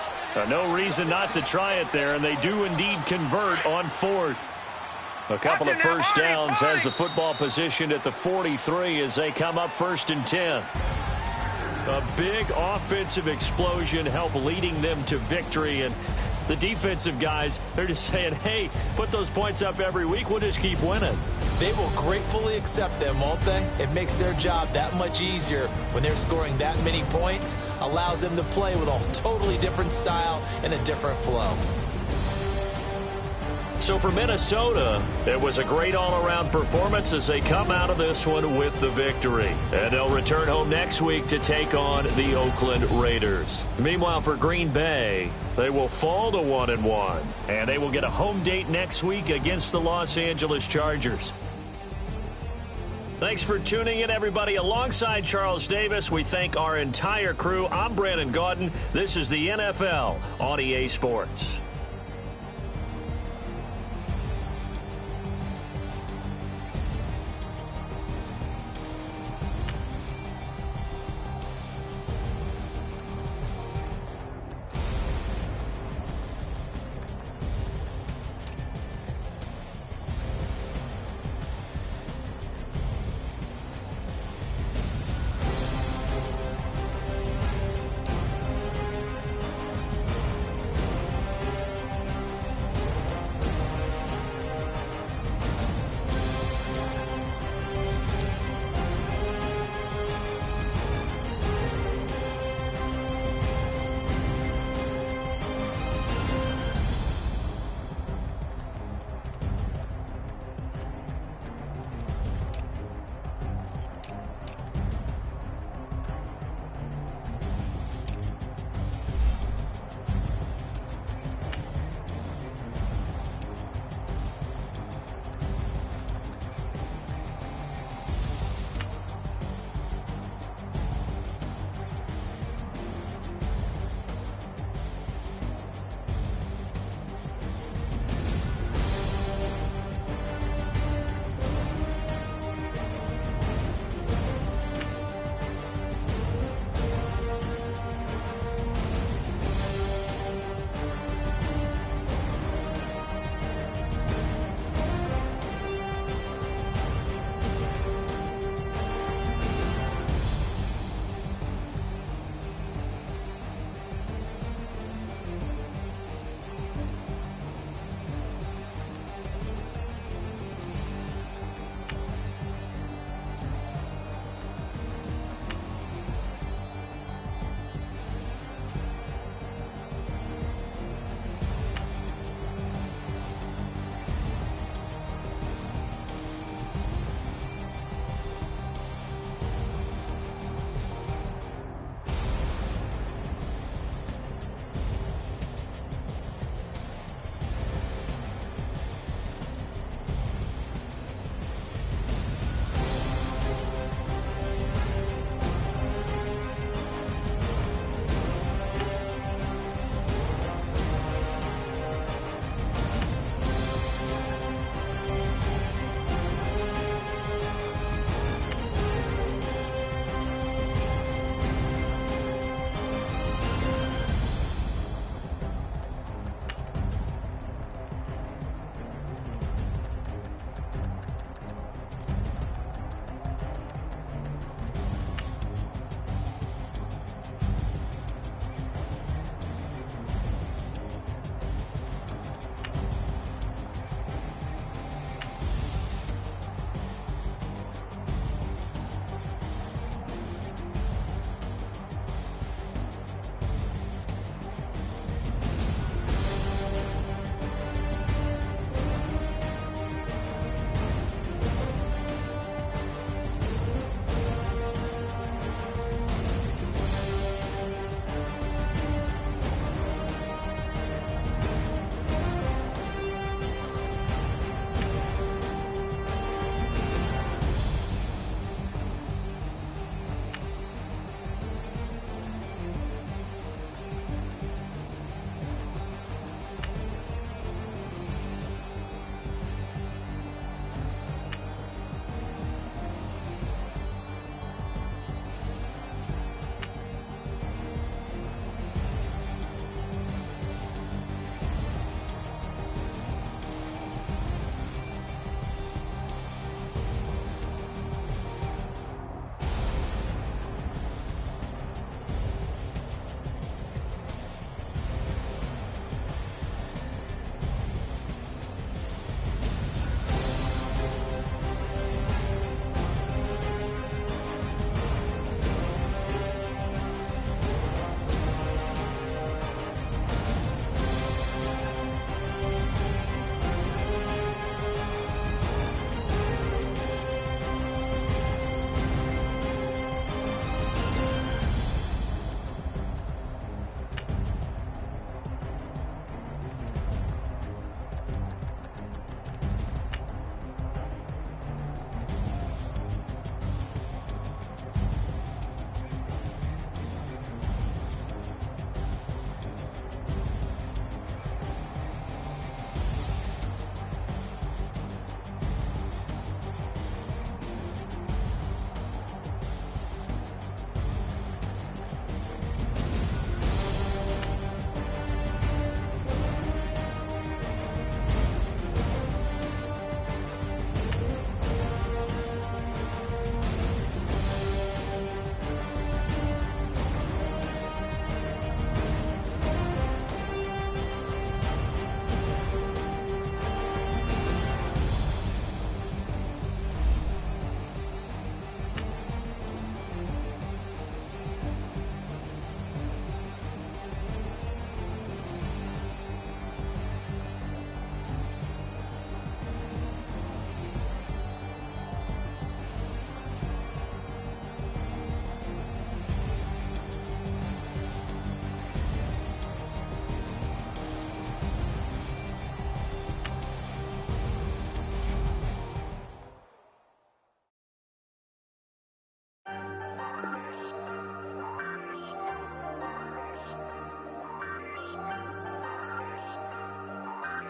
No reason not to try it there, and they do indeed convert on 4th. A couple of first downs has the football positioned at the 43 as they come up 1st and 10. A big offensive explosion helped leading them to victory, and the defensive guys, they're just saying, hey, put those points up every week, we'll just keep winning. They will gratefully accept them, won't they? It makes their job that much easier when they're scoring that many points, allows them to play with a totally different style and a different flow. So for Minnesota, it was a great all-around performance as they come out of this one with the victory. And they'll return home next week to take on the Oakland Raiders. Meanwhile, for Green Bay, they will fall to 1-1. And they will get a home date next week against the Los Angeles Chargers. Thanks for tuning in, everybody. Alongside Charles Davis, we thank our entire crew. I'm Brandon Gaudin. This is the NFL on EA Sports.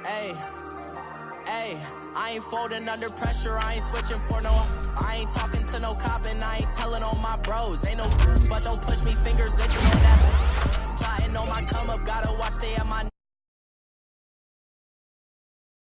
Hey, I ain't folding under pressure, I ain't switching for no. I ain't talking to no cop and I ain't telling on my bros. Ain't no proof, but don't push me, fingers itching on that.